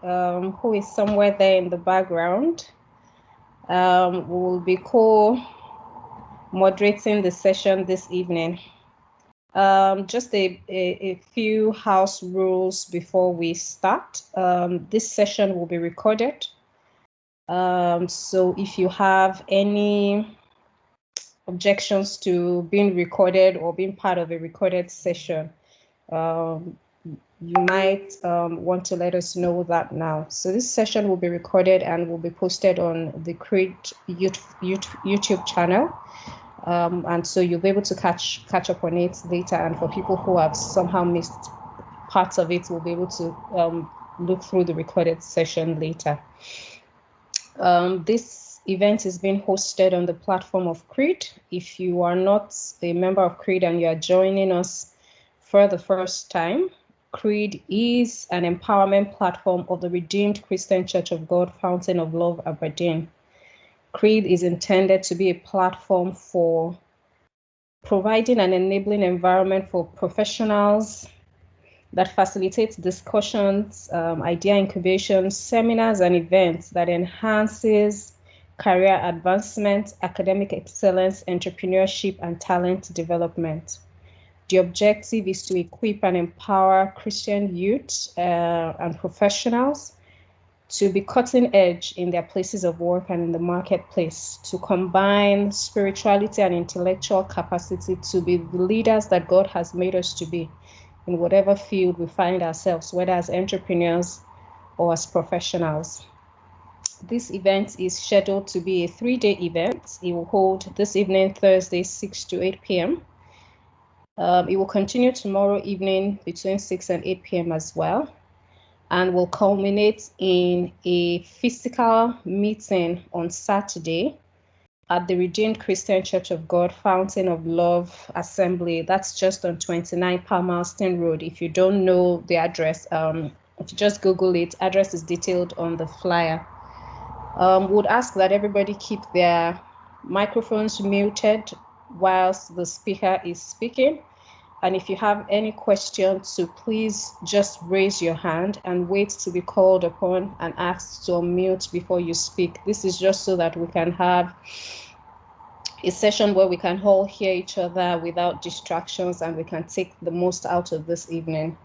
who is somewhere there in the background, will be co-moderating the session this evening. Just a few house rules before we start. This session will be recorded. So if you have any objections to being recorded or being part of a recorded session, you might want to let us know that now. So this session will be recorded and will be posted on the Creed YouTube channel. And so you'll be able to catch up on it later. And for people who have somehow missed parts of it, we'll be able to look through the recorded session later. This event is being hosted on the platform of Creed. If you are not a member of Creed and you are joining us for the first time, Creed is an empowerment platform of the Redeemed Christian Church of God, Fountain of Love, Aberdeen. Creed is intended to be a platform for providing an enabling environment for professionals that facilitates discussions, idea incubation, seminars, and events that enhances career advancement, academic excellence, entrepreneurship, and talent development. The objective is to equip and empower Christian youth and professionals to be cutting edge in their places of work and in the marketplace, to combine spirituality and intellectual capacity to be the leaders that God has made us to be in whatever field we find ourselves, whether as entrepreneurs or as professionals. This event is scheduled to be a 3-day event. It will hold this evening, Thursday, 6 to 8 p.m. It will continue tomorrow evening between 6 and 8 p.m. as well, and will culminate in a physical meeting on Saturday at the Redeemed Christian Church of God, Fountain of Love Assembly. That's just on 29 Palmerston Road. If you don't know the address, if you just Google it, address is detailed on the flyer. Would ask that everybody keep their microphones muted whilst the speaker is speaking. And if you have any questions, so please just raise your hand and wait to be called upon and asked to unmute before you speak. This is just so that we can have a session where we can all hear each other without distractions and we can take the most out of this evening.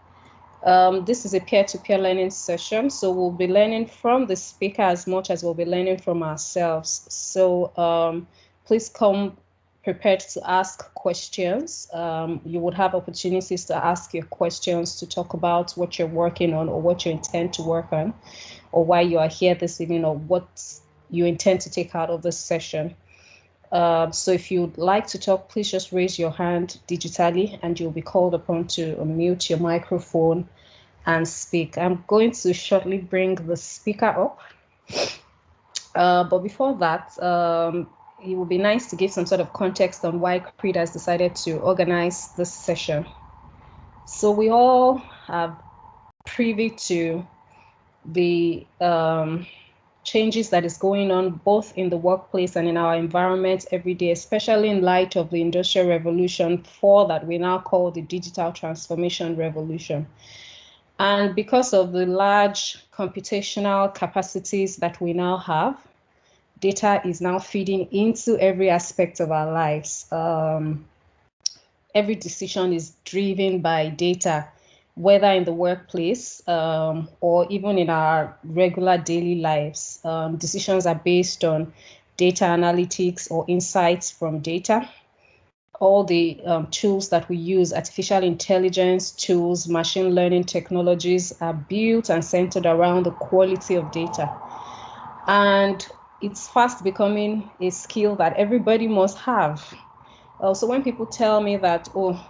This is a peer-to-peer learning session, so we'll be learning from the speaker as much as we'll be learning from ourselves. So please come prepared to ask questions. You would have opportunities to ask your questions, to talk about what you're working on or what you intend to work on, or why you are here this evening, or what you intend to take out of this session. So if you'd like to talk, please just raise your hand digitally and you'll be called upon to unmute your microphone and speak. I'm going to shortly bring the speaker up. But before that, it would be nice to give some sort of context on why Creed has decided to organize this session. So we all are privy to the changes that is going on both in the workplace and in our environment every day, especially in light of the Industrial Revolution 4 that we now call the Digital Transformation Revolution. And because of the large computational capacities that we now have, data is now feeding into every aspect of our lives. Every decision is driven by data, whether in the workplace or even in our regular daily lives. Decisions are based on data analytics or insights from data. All the tools that we use, artificial intelligence tools, machine learning technologies, are built and centered around the quality of data. And it's fast becoming a skill that everybody must have. So when people tell me that, oh,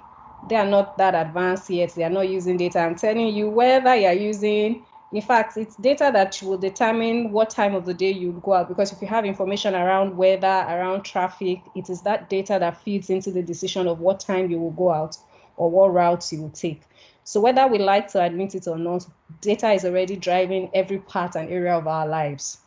they are not that advanced yet, they are not using data, I'm telling you, whether you're using, in fact, it's data that will determine what time of the day you go out, because if you have information around weather, around traffic, it is that data that feeds into the decision of what time you will go out or what routes you will take. So whether we like to admit it or not, data is already driving every part and area of our lives.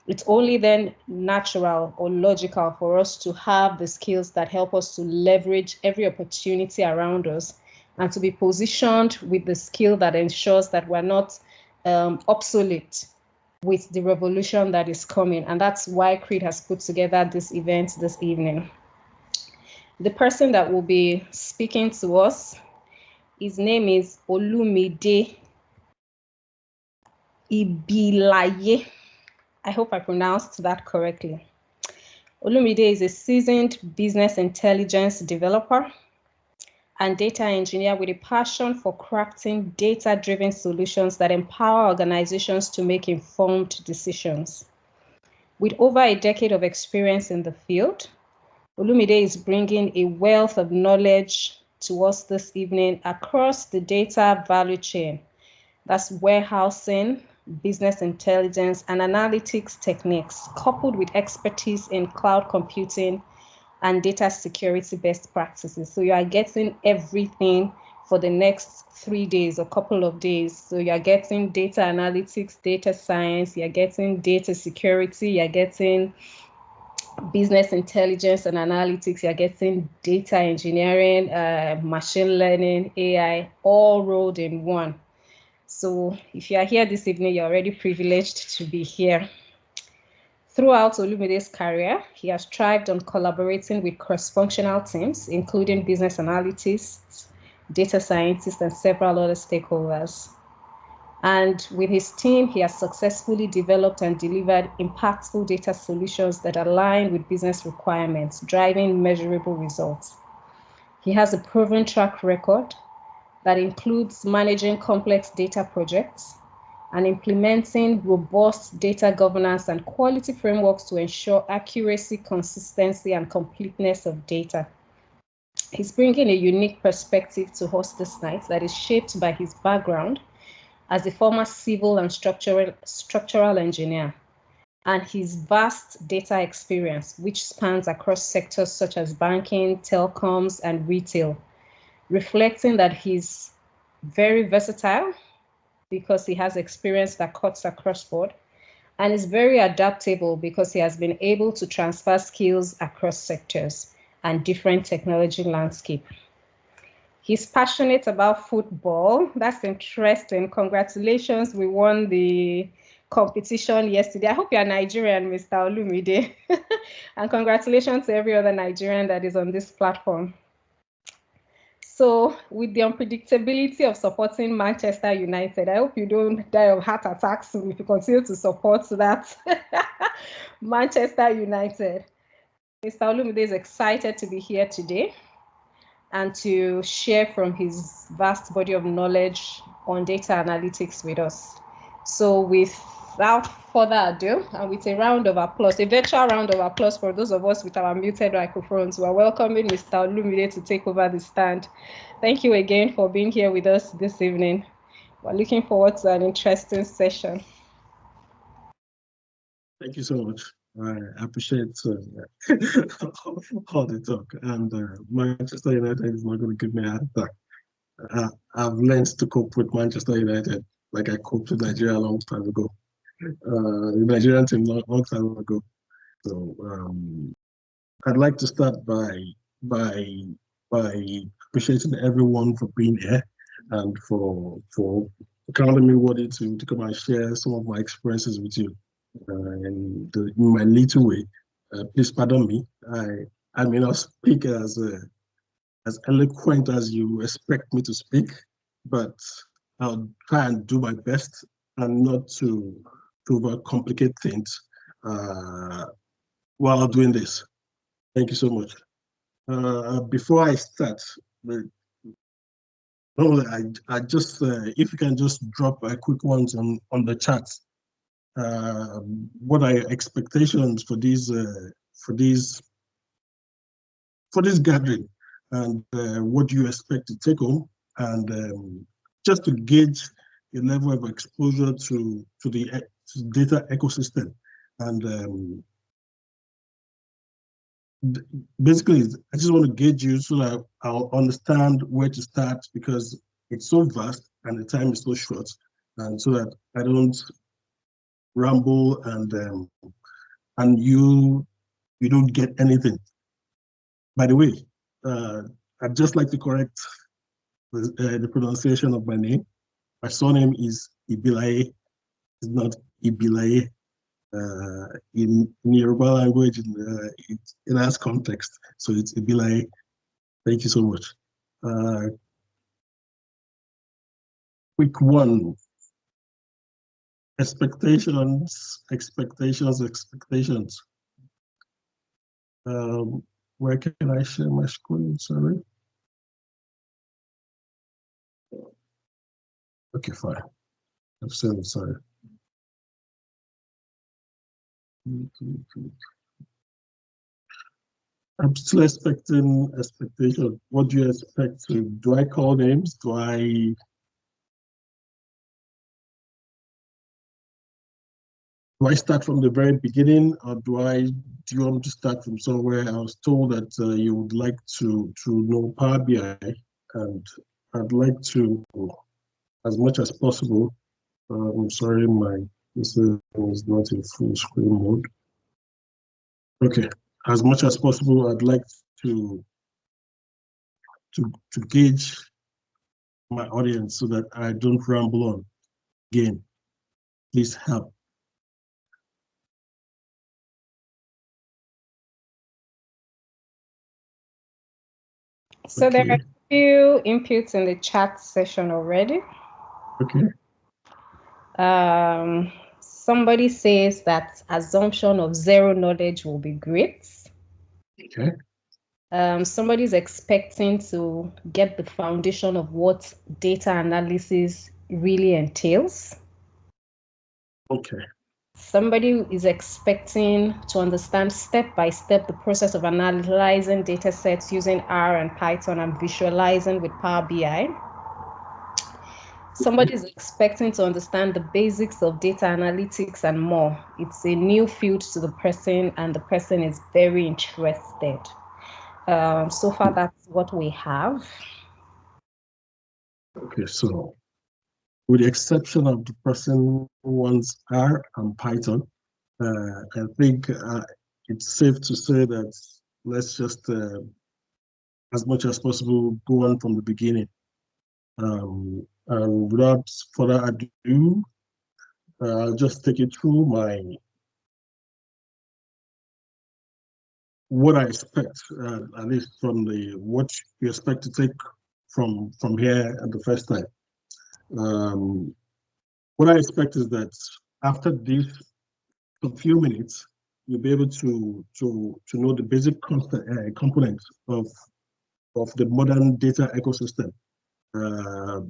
It's only then natural or logical for us to have the skills that help us to leverage every opportunity around us and to be positioned with the skill that ensures that we're not obsolete with the revolution that is coming. And that's why Creed has put together this event this evening. The person that will be speaking to us, his name is Olumide Ibilaiye. I hope I pronounced that correctly. Olumide is a seasoned business intelligence developer and data engineer with a passion for crafting data-driven solutions that empower organizations to make informed decisions. With over a decade of experience in the field, Olumide is bringing a wealth of knowledge to us this evening across the data value chain. That's warehousing, business intelligence, and analytics techniques, coupled with expertise in cloud computing and data security best practices. So you are getting everything for the next 3 days or couple of days. So you're getting data analytics, data science, you're getting data security, you're getting business intelligence and analytics, you're getting data engineering, machine learning, AI, all rolled in one. So if you are here this evening, you're already privileged to be here. Throughout Olumide's career, he has thrived on collaborating with cross-functional teams, including business analysts, data scientists, and several other stakeholders. And with his team, he has successfully developed and delivered impactful data solutions that align with business requirements, driving measurable results. He has a proven track record that includes managing complex data projects and implementing robust data governance and quality frameworks to ensure accuracy, consistency, and completeness of data. He's bringing a unique perspective to host this night that is shaped by his background as a former civil and structural engineer, and his vast data experience, which spans across sectors such as banking, telecoms, and retail, reflecting that he's very versatile because he has experience that cuts across board, and is very adaptable because he has been able to transfer skills across sectors and different technology landscape. He's passionate about football. That's interesting. Congratulations, we won the competition yesterday. I hope you're Nigerian, Mr. Olumide. And congratulations to every other Nigerian that is on this platform. So with the unpredictability of supporting Manchester United, I hope you don't die of heart attacks if you continue to support that. Manchester United. Mr. Olumide is excited to be here today and to share from his vast body of knowledge on data analytics with us. So without further ado, and with a round of applause, a virtual round of applause for those of us with our muted microphones, we're welcoming Mr. Olumide to take over the stand. Thank you again for being here with us this evening. We're looking forward to an interesting session. Thank you so much. I appreciate all the talk. And Manchester United is not going to give me a heart attack. I've learned to cope with Manchester United like I coped with Nigeria a long time ago. The Nigerian team long time ago. So I'd like to start by appreciating everyone for being here and for counting me worthy to come and share some of my experiences with you. In my little way, please pardon me. I may not speak as eloquent as you expect me to speak, but I'll try and do my best and not to overcomplicate things while doing this. Thank you so much. Before I start, I just if you can just drop a quick ones on the chat. What are your expectations for this gathering, and what do you expect to take home, and just to gauge the level of exposure to the data ecosystem, and basically I just want to gauge you so that I'll understand where to start, because it's so vast and the time is so short, and so that I don't ramble and you don't get anything. By the way, I'd just like to correct the pronunciation of my name. My surname is Ibilaiye. It's not Ibilaiye. In Yoruba language, it has context, so it's Ibilaiye. Thank you so much. Quick one. Expectations. Where can I share my screen? Sorry. Okay, fine. I'm still sorry. I'm still expecting expectation. What do you expect to? Do I call names? Do I start from the very beginning, or do you want to start from somewhere? I was told that you would like to know Power BI, and I'd like to, as much as possible. I'm sorry, this is not in full screen mode. Okay, as much as possible, I'd like to to gauge my audience so that I don't ramble on. Again, please help. So there are a few inputs in the chat session already. Okay. Somebody says that assumption of zero knowledge will be great. Okay. Somebody's expecting to get the foundation of what data analysis really entails. Okay. Somebody is expecting to understand step by step the process of analyzing data sets using R and Python and visualizing with Power BI. Somebody is expecting to understand the basics of data analytics and more. It's a new field to the person, and the person is very interested. So far, that's what we have. Okay, so with the exception of the person who wants R and Python, I think it's safe to say that let's just, as much as possible, go on from the beginning. And without further ado, I'll just take you through what I expect, at least from what you expect to take from here at the first time. What I expect is that after this few minutes, you'll be able to know the basic components of the modern data ecosystem.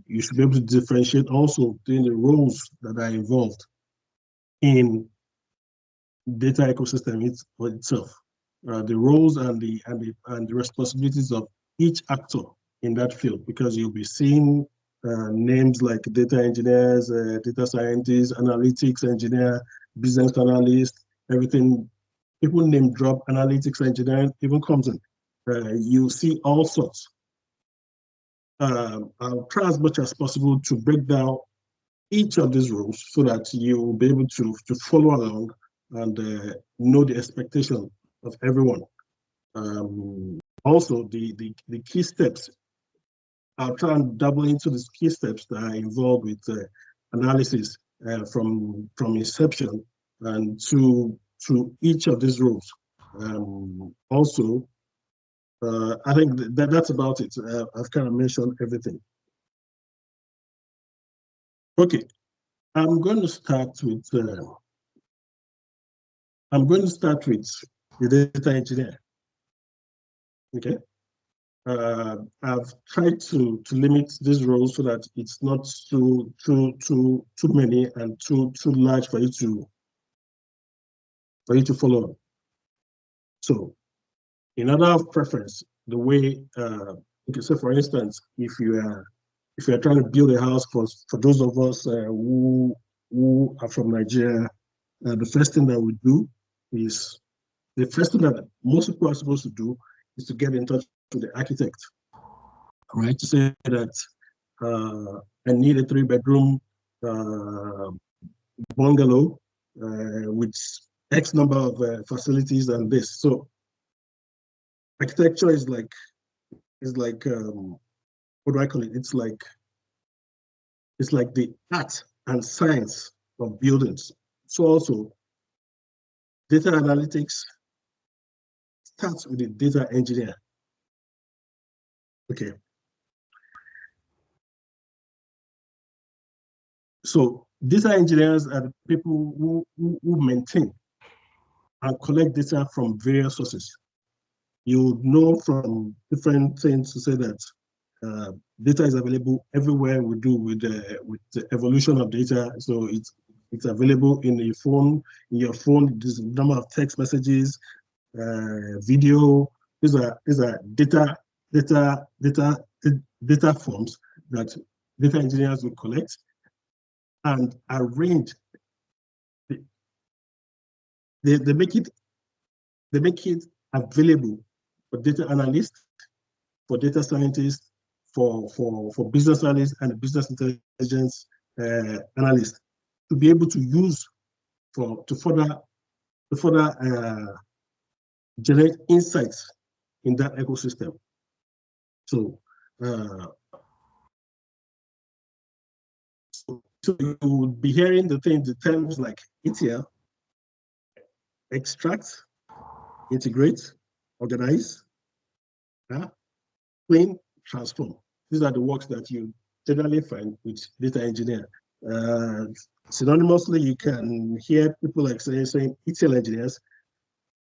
You should be able to differentiate also between the roles that are involved in data ecosystem itself, the roles and the responsibilities of each actor in that field, because you'll be seeing names like data engineers, data scientists, analytics engineer, business analyst, everything. People name drop analytics engineering even comes in. You'll see all sorts. I'll try as much as possible to break down each of these roles so that you will be able to follow along and know the expectation of everyone. Also, the key steps, I'll try and double into the key steps that are involved with analysis from inception and to each of these roles. Also, I think that's about it. I've kind of mentioned everything. Okay, I'm going to start with the data engineer. Okay. I've tried to limit these roles so that it's not too many and too large for you to follow. So, in order of preference, the way you can say, for instance, if you are trying to build a house for those of us who are from Nigeria, the first thing that we do is the first thing that most people are supposed to do is to get in touch with the architect, right? To say that I need a 3-bedroom bungalow with X number of facilities and this. So architecture is like what do I call it? It's like it's like the art and science of buildings. So also, data analytics starts with the data engineer. Okay. So data engineers are the people who maintain and collect data from various sources. You know from different things to say that data is available everywhere we do with the evolution of data. So it's available in your phone. In your phone, there's a number of text messages, video. These are data forms that data engineers will collect and arrange. They make it available for data analysts, for data scientists, for business analysts and business intelligence analysts to be able to use to further generate insights in that ecosystem. So, so you will be hearing the terms like ETL, extract, integrate, organize, clean, transform. These are the works that you generally find with data engineer. Synonymously, you can hear people like saying ETL engineers.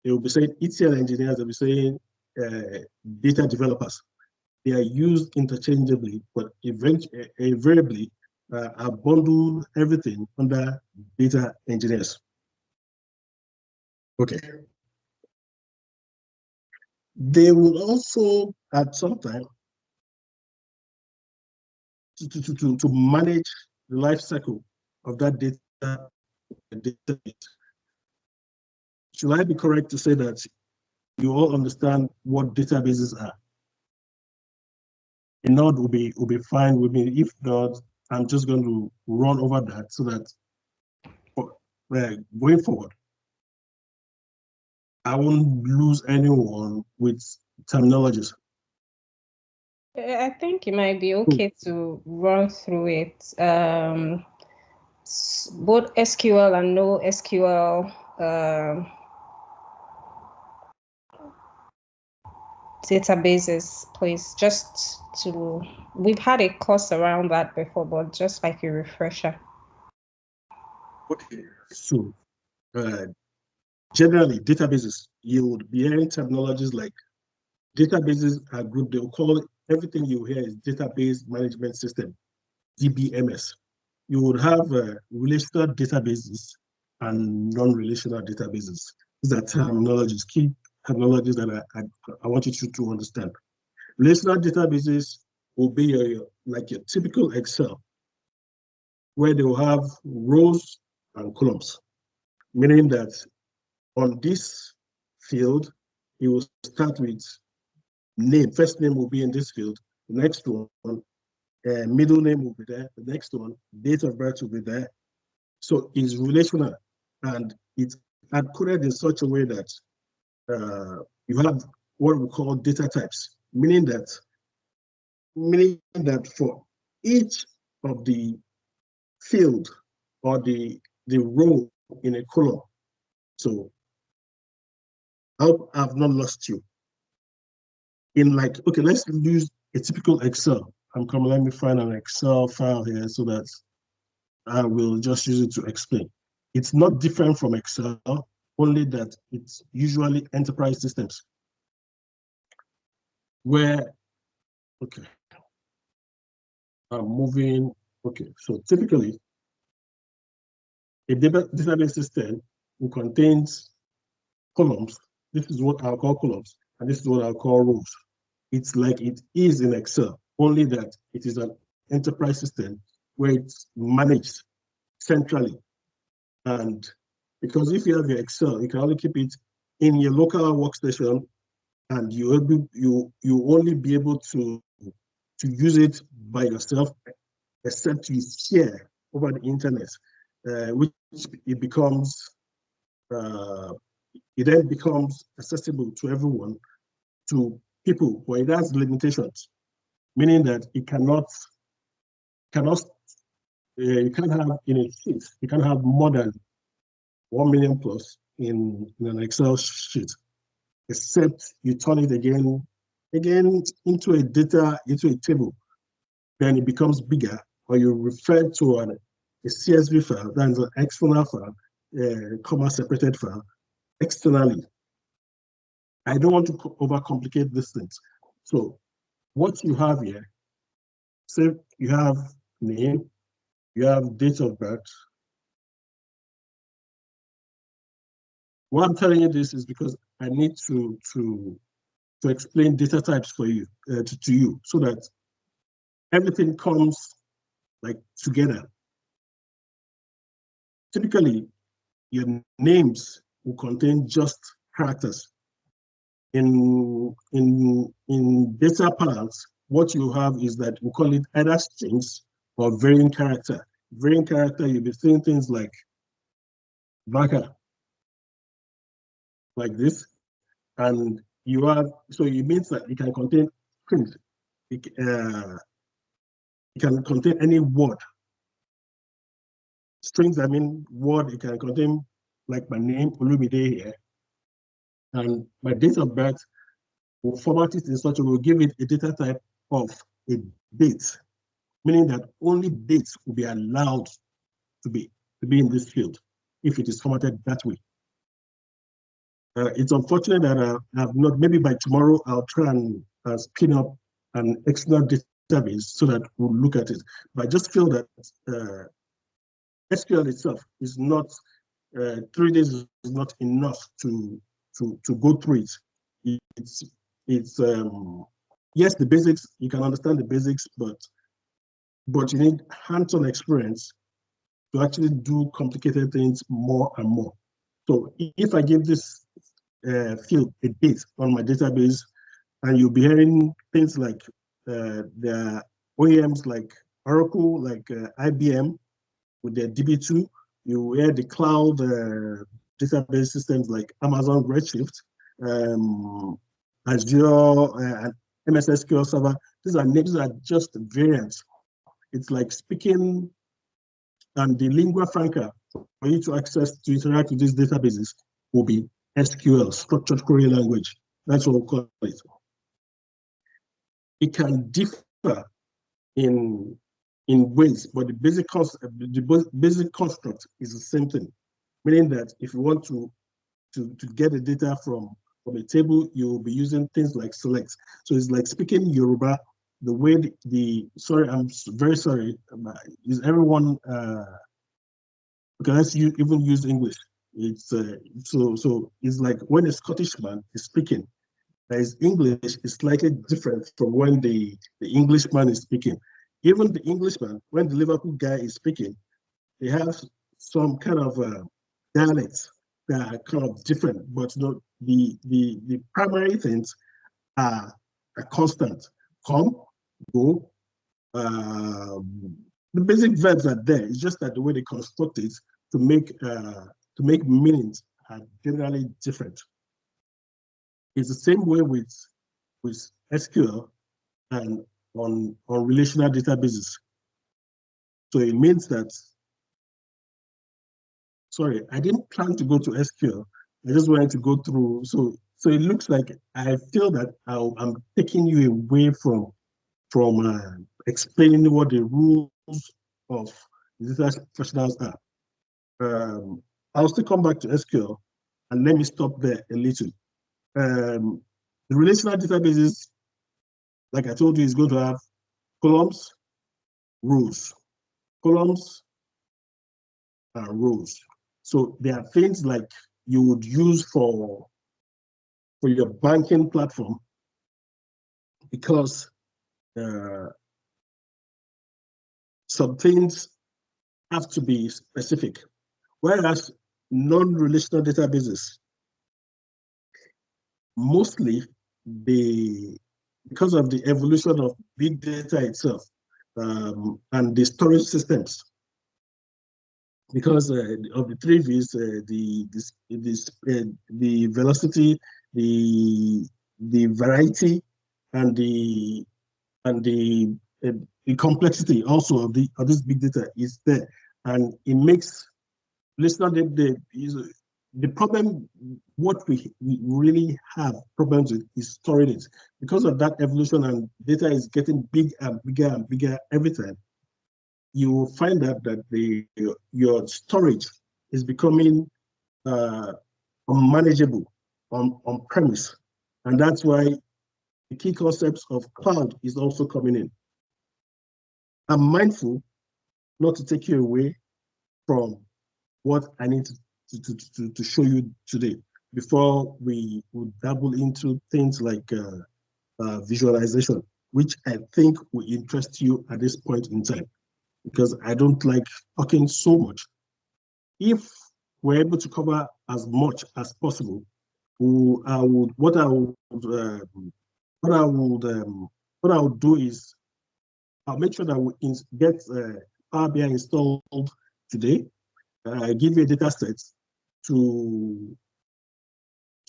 They will be saying ETL engineers. They'll be saying data developers. They are used interchangeably, but invariably are bundled everything under data engineers. Okay. They will also, at some time, to manage the life cycle of that data. Should I be correct to say that you all understand what databases are? A nod will be fine with me. If not, I'm just going to run over that so that going forward, I won't lose anyone with terminologies. I think it might be okay to run through it. Both SQL and no SQL databases, please. Just to, we've had a course around that before, but just like a refresher. Okay, so generally databases, you would be hearing terminologies like databases are grouped. They'll call it, everything you hear is database management system, DBMS. You would have relational databases and non-relational databases. These are terminologies, key terminologies that I want you to understand. Relational databases will be like your typical Excel, where they will have rows and columns, meaning that on this field, you will start with name. First name will be in this field. The next one, middle name will be there. The next one, date of birth will be there. So it's relational, and it's encoded in such a way that you have what we call data types, meaning that for each of the field or the row in a column. So I hope I've not lost you. In like, okay, let's use a typical Excel. I'm coming, let me find an Excel file here so that I will just use it to explain. It's not different from Excel, only that it's usually enterprise systems where, okay, I'm moving, okay, so typically a database system will contains columns. This is what I'll call columns, and this is what I'll call rows. It's like it is in Excel, only that it is an enterprise system where it's managed centrally. And because if you have your Excel, you can only keep it in your local workstation, and you only be able to use it by yourself, except you share over the internet, which it becomes it then becomes accessible to everyone, to people, but it has limitations, meaning that it cannot you can't have in a sheet, you can't have more than 1 million plus in an Excel sheet, except you turn it again into a table. Then it becomes bigger, or you refer to a CSV file, that is an external file, comma separated file, externally. I don't want to overcomplicate these things. So what you have here, say you have name, you have date of birth. Why I'm telling you this is because I need to explain data types for you, to you, so that everything comes like together. Typically, your names will contain just characters. In data parts, what you have is that we call it either strings or varying character. Varying character, you'll be seeing things like Vaka, like this, and you have, so it means that it can contain strings. It can contain any word. Strings, I mean word, it can contain like my name, Olumide here, and my date of birth. We'll format it in such a way, we'll give it a data type of a date, meaning that only dates will be allowed to be in this field if it is formatted that way. It's unfortunate that I have not, maybe by tomorrow, I'll try and spin up an external database so that we'll look at it. But I just feel that SQL itself is not, 3 days is not enough to go through it. It's yes, the basics, you can understand the basics, but you need hands-on experience to actually do complicated things more and more. So if I give this field a date on my database, and you'll be hearing things like the OEMs like Oracle, like IBM with their DB2, you hear the cloud database systems like Amazon Redshift, Azure, and MS SQL Server. These are just variants. It's like speaking, and the lingua franca for you to interact with these databases will be SQL, structured query language. That's what we call it. It can differ in ways, but the basic construct is the same thing. Meaning that if you want to get the data from a table, you'll be using things like select. So it's like speaking Yoruba. The way sorry, I'm very sorry. Is everyone? Okay, let's even use English. It's so it's like when a Scottish man is speaking, his English is slightly different from when the Englishman is speaking. Even the Englishman, when the Liverpool guy is speaking, they have some kind of dialects that are kind of different, but the primary things are constant. Come, go. The basic verbs are there. It's just that the way they construct it to make meanings are generally different. It's the same way with SQL and on relational databases. So it means that, sorry, I didn't plan to go to SQL. I just wanted to go through. So it looks like I feel that I'm taking you away from explaining what the rules of data professionals are. I'll still come back to SQL, and let me stop there a little. The relational databases, like I told you, is going to have columns, rows, columns, and rows. So there are things like you would use for your banking platform, because some things have to be specific. Whereas non-relational databases, mostly because of the evolution of big data itself, and the storage systems, because of the 3 V's, the velocity, the variety, and the the complexity also of this big data is there, and it makes listener the problem. What we really have problems with is storing it because of that evolution, and data is getting big and bigger and bigger every time. You will find out that your storage is becoming unmanageable on premise, and that's why the key concepts of cloud is also coming in. I'm mindful not to take you away from what I need to show you today before we dabble into things like visualization, which I think will interest you at this point in time, because I don't like talking so much. If we're able to cover as much as possible, what I would do is I'll make sure that we get Power BI installed today. Give you a data set to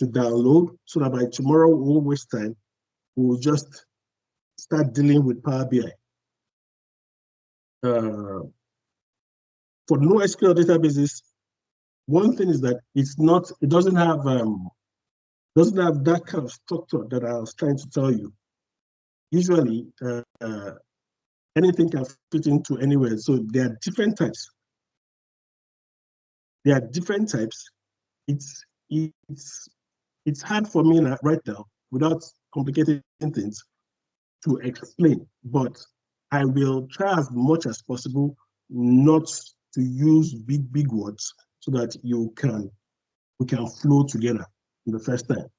download so that by tomorrow we won't waste time. We'll just start dealing with Power BI. For NoSQL databases, one thing is that it doesn't have that kind of structure that I was trying to tell you. Usually, anything can fit into anywhere. So there are different types. It's hard for me right now, without complicating things, to explain. But I will try as much as possible not to use big words so that we can flow together in the first time.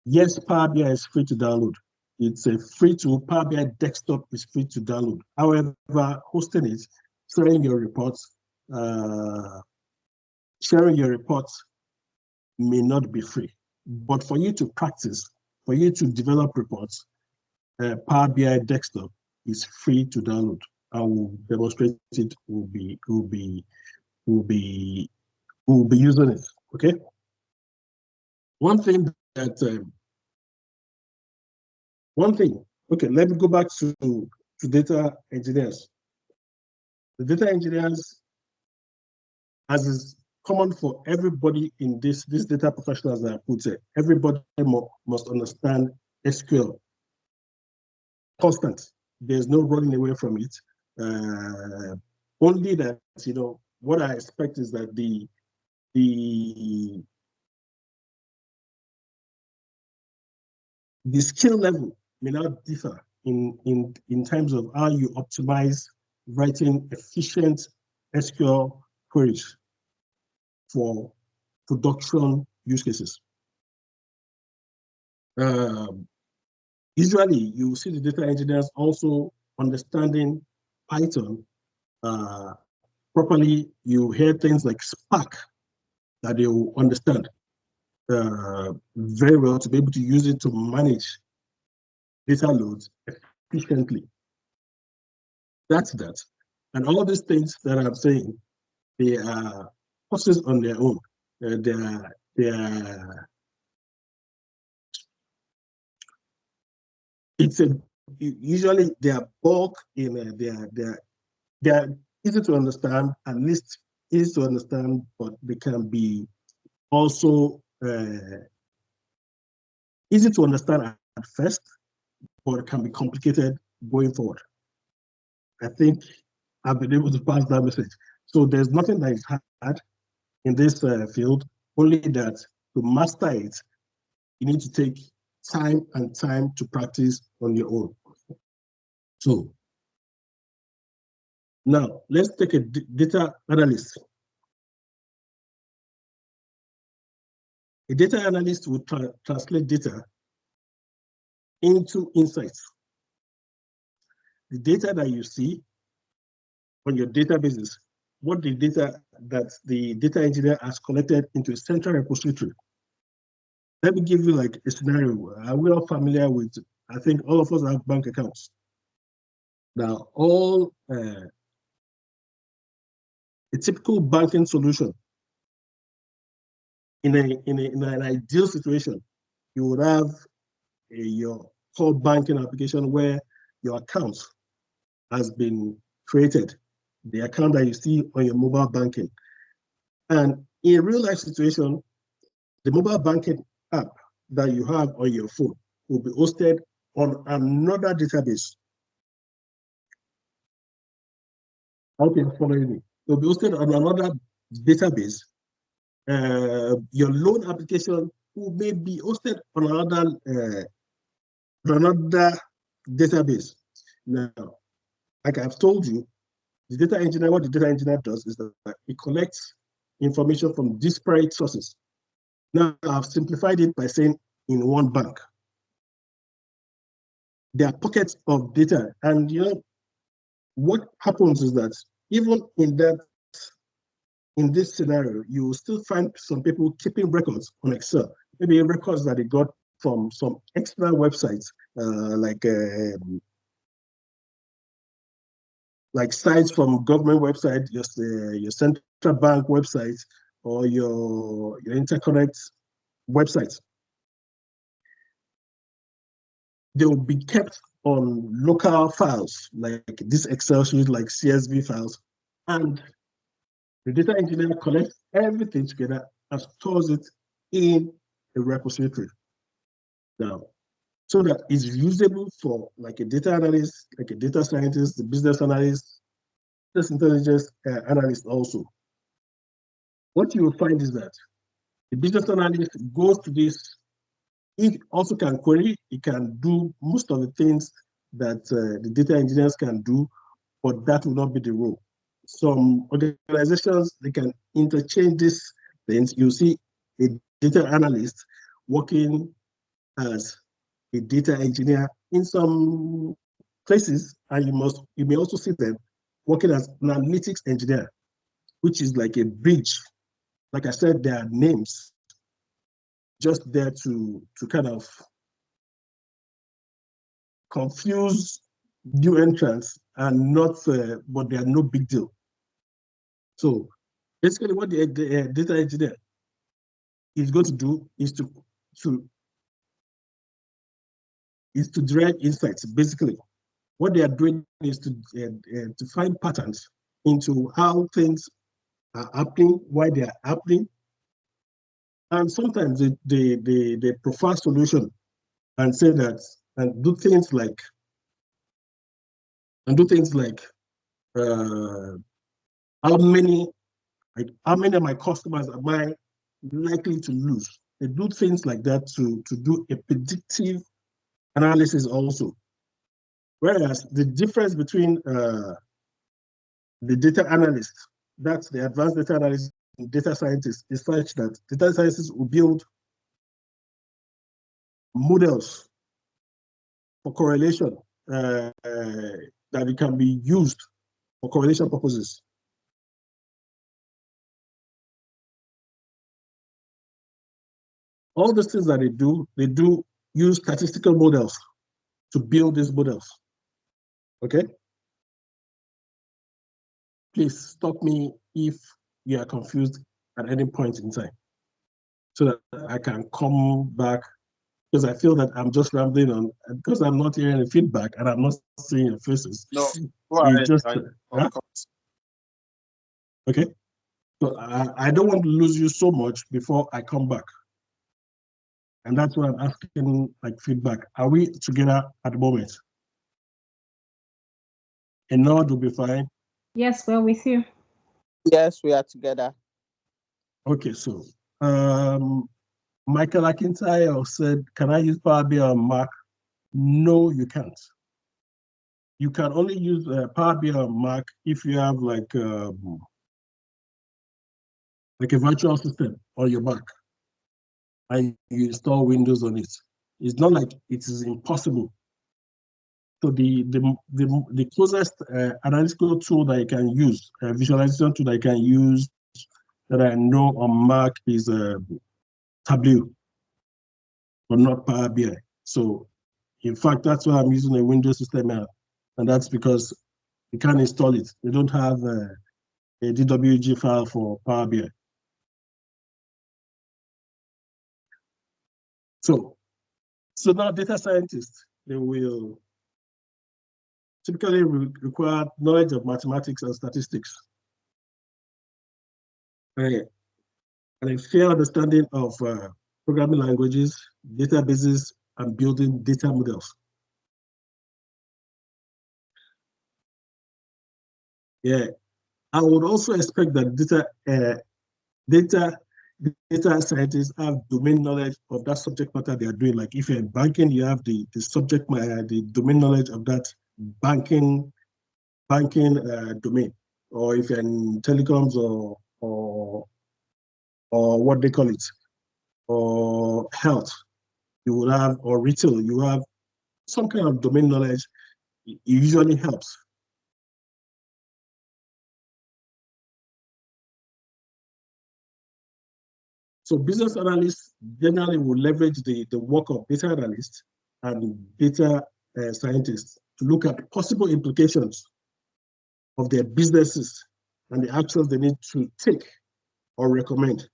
Yes, Power BI is free to download. It's a free tool. Power BI desktop is free to download. However, hosting it, sharing your reports may not be free. But for you to practice, for you to develop reports, Power BI desktop is free to download. I will demonstrate it. We'll be using it. Okay. Okay, let me go back to data engineers. The data engineers, as is common for everybody in this data professionals that I put here, everybody must understand SQL. Constant. There's no running away from it. Only that, what I expect is that the skill level may not differ in terms of how you optimize writing efficient SQL queries for production use cases. Usually, you see the data engineers also understanding Python properly. You hear things like Spark that they will understand very well to be able to use it to manage data loads efficiently. That's that. And all these things that I'm saying, they are courses on their own. Usually they are bulk in they are easy to understand, at least easy to understand, but they can be also easy to understand at first, but it can be complicated going forward. I think I've been able to pass that message. So there's nothing that is hard in this field, only that to master it, you need to take time and time to practice on your own. So now let's take a data analyst. A data analyst will translate data into insights. The data that you see on your databases, what the data that the data engineer has collected into a central repository. Let me give you like a scenario. Are we all familiar with, I think all of us have bank accounts. Now, a typical banking solution in an ideal situation, you would have your core banking application where your accounts has been created, the account that you see on your mobile banking. And in a real life situation, the mobile banking app that you have on your phone will be hosted on another database. I hope you're following me. It will be hosted on another database. Your loan application will may be hosted on another database. Now, like I've told you, the data engineer, what the data engineer does is that it collects information from disparate sources. Now, I've simplified it by saying in one bank. There are pockets of data, and what happens is that even in this scenario, you will still find some people keeping records on Excel, maybe records that they got from some external websites, like sites from government website, just your central bank website, or your interconnect websites. They will be kept on local files, like this Excel sheet, like CSV files, and the data engineer collects everything together and stores it in a repository. Now, so that it's usable for like a data analyst, like a data scientist, the business analyst, business intelligence analyst also. What you will find is that the business analyst goes to this, it also can query, it can do most of the things that the data engineers can do, but that will not be the role. Some organizations, they can interchange these things. You see a data analyst working as a data engineer in some places, and you may also see them working as an analytics engineer, which is like a bridge. Like I said, there are names just there to kind of confuse new entrants and not, but they are no big deal. So basically, what the data engineer is going to do is to derive insights. Basically, what they are doing is to find patterns into how things are happening, why they are happening, and sometimes they prefer solution and say that and do things like uh, how many of my customers am I likely to lose? They do things like that to do a predictive analysis also. Whereas the difference between the data analyst, that's the advanced data analyst and data scientist, is such that data scientists will build models for correlation that it can be used for correlation purposes. All those things that they do use statistical models to build these models. Okay? Please stop me if you are confused at any point in time so that I can come back, because I feel that I'm just rambling on, because I'm not hearing the feedback and I'm not seeing your faces. No, go ahead. Just, okay? So I don't want to lose you so much before I come back. And that's why I'm asking like feedback. Are we together at the moment? A nod will be fine. Yes, we're with you. Yes, we are together. Okay, so Michael Akintayo said, can I use Power BI on Mac? No, you can't. You can only use Power BI on Mac if you have like a virtual system on your Mac and you install Windows on it. It's not like it is impossible. So the closest analytical tool that you can use, visualization tool that you can use that I know on Mac is Tableau, but not Power BI. So in fact, that's why I'm using a Windows system now. And that's because you can't install it. They don't have a DWG file for Power BI. So now data scientists, they will typically require knowledge of mathematics and statistics, and a fair understanding of programming languages, databases, and building data models. Yeah, I would also expect that data scientists have domain knowledge of that subject matter they are doing. Like if you're in banking, you have the subject matter, the domain knowledge of that banking domain. Or if you're in telecoms or what they call it, or health, you will have, or retail, you have some kind of domain knowledge. It usually helps. So business analysts generally will leverage the work of data analysts and data scientists to look at possible implications of their businesses and the actions they need to take or recommend.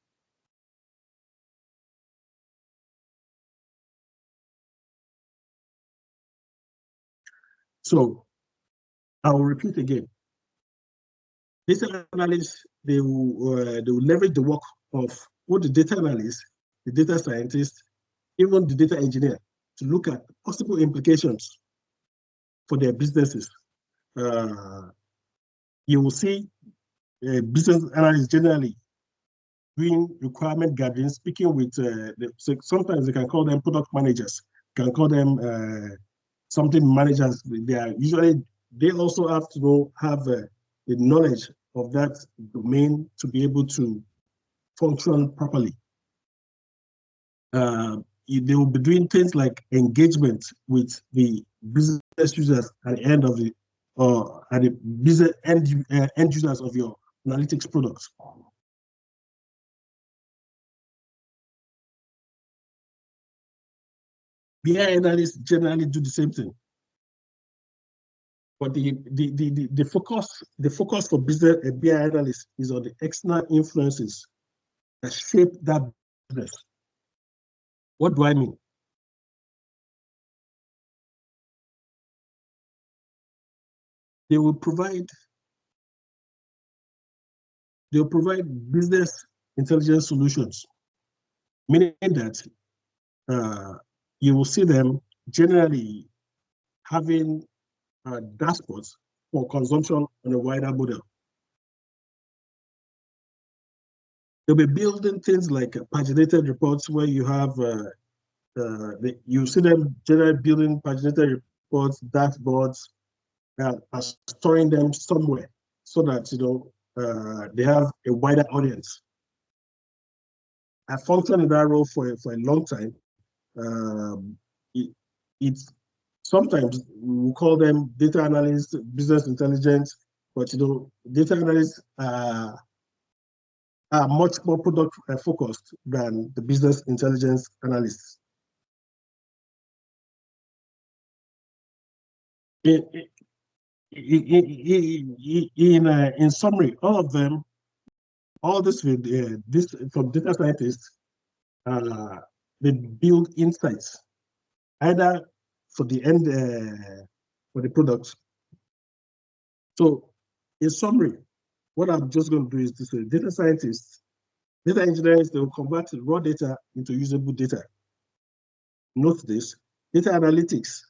So I will repeat again. Data analysts, they will leverage the work of both the data analysts, the data scientists, even the data engineer to look at possible implications for their businesses. You will see business analysts generally doing requirement gathering, speaking with, so sometimes they can call them product managers, can call them something managers. They are usually, they also have to have the knowledge of that domain to be able to function properly. They will be doing things like engagement with the business users at the end of the, or at the business end users of your analytics products. BI analysts generally do the same thing. But the focus for business BI analysts is on the external influences that shape that business. What do I mean? They'll provide business intelligence solutions, meaning that you will see them generally having dashboards for consumption on a wider model. They'll be building things like paginated reports where you have, you see them generally building paginated reports, dashboards, and storing them somewhere so that, they have a wider audience. I functioned in that role for a long time. It's sometimes we call them data analysts, business intelligence, but data analysts are much more product focused than the business intelligence analysts. In summary, all of them, all this with this from data scientists, they build insights either for the end for the product. So, in summary, what I'm just going to do is to say, data scientists, data engineers, they will convert raw data into usable data. Note this: data analytics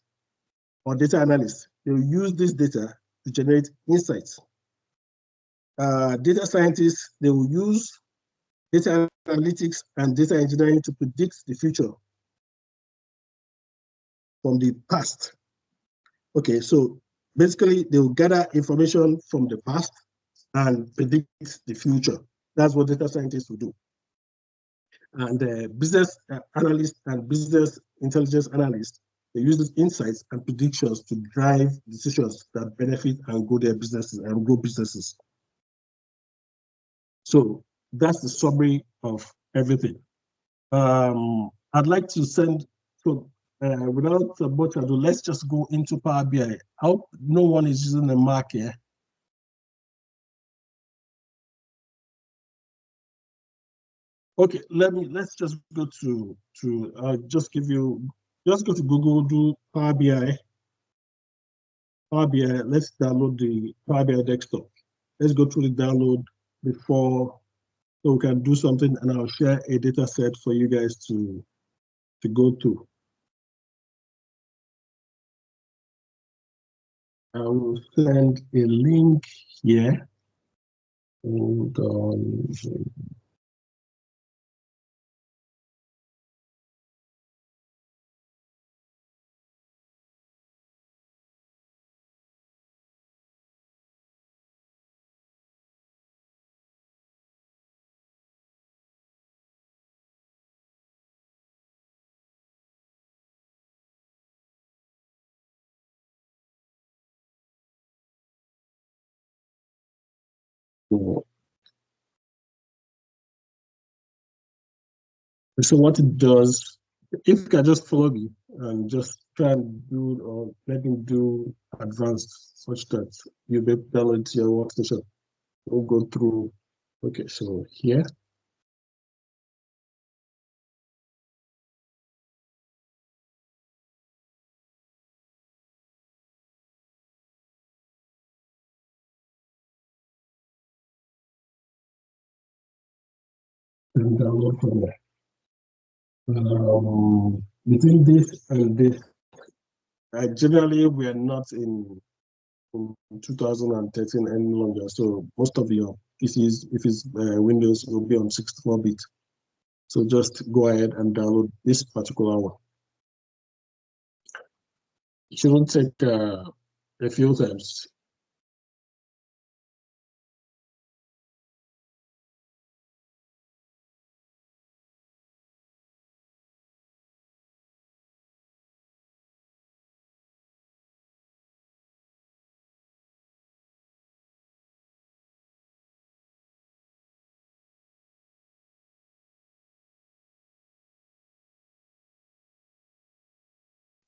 or data analysts, they will use this data to generate insights. Data scientists, they will use data analytics and data engineering to predict the future from the past. Okay, so basically they will gather information from the past and predict the future. That's what data scientists will do. And business analysts and business intelligence analysts, they use these insights and predictions to drive decisions that benefit and grow their businesses and grow businesses. So that's the summary of everything. I'd like to send, so without much ado, let's just go into Power BI. I hope no one is using the Mac here. Okay, let's just go to just go to Google, do Power BI. Power BI, let's download the Power BI desktop. Let's go through the download before, so we can do something, and I'll share a data set for you guys to go to. I will send a link here. Hold on. So what it does, if you can just follow me and just try and do, or let me do advanced such that you'll be able to your workstation. We'll go through. Okay, so here. And download from there. Between this and this, generally we are not in 2013 any longer. So most of your PCs, if it's Windows, will be on 64-bit. So just go ahead and download this particular one. It shouldn't take a few times.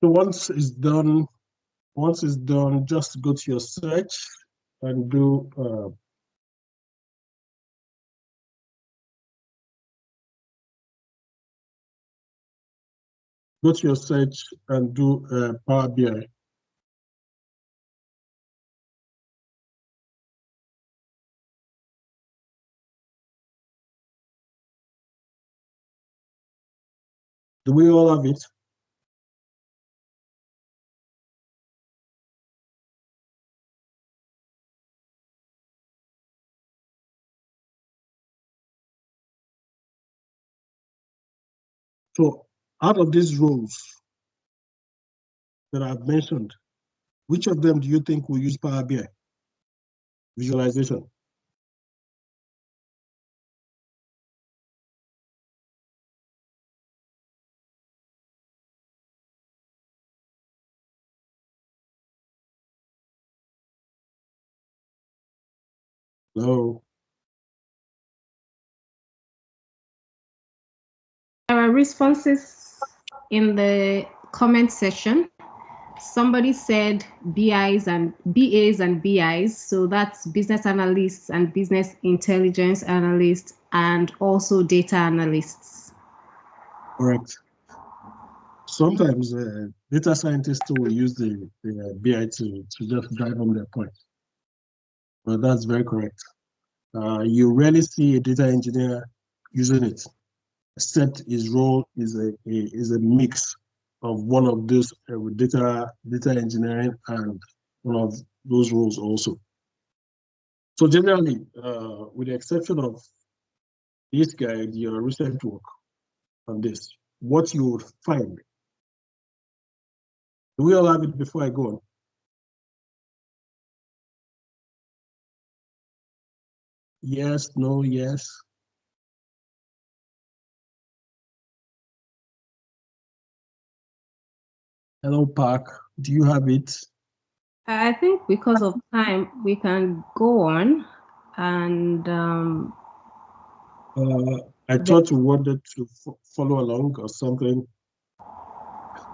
So once it's done, just go to your search and do Power BI. Do we all have it? So out of these roles that I've mentioned, which of them do you think will use Power BI? Visualization. No. There are responses in the comment section. Somebody said BIs and BAs and BIs, so that's business analysts and business intelligence analysts, and also data analysts. Correct. Sometimes data scientists will use the BI to just drive home their point. But that's very correct. You rarely see a data engineer using it, except his role is a mix of one of those data engineering and one of those roles also. So generally, with the exception of this guide, your recent work on this, what you would find. Do we all have it before I go on? Yes, no, yes. Hello, Park. Do you have it? I think because of time, we can go on and I thought you wanted to follow along or something.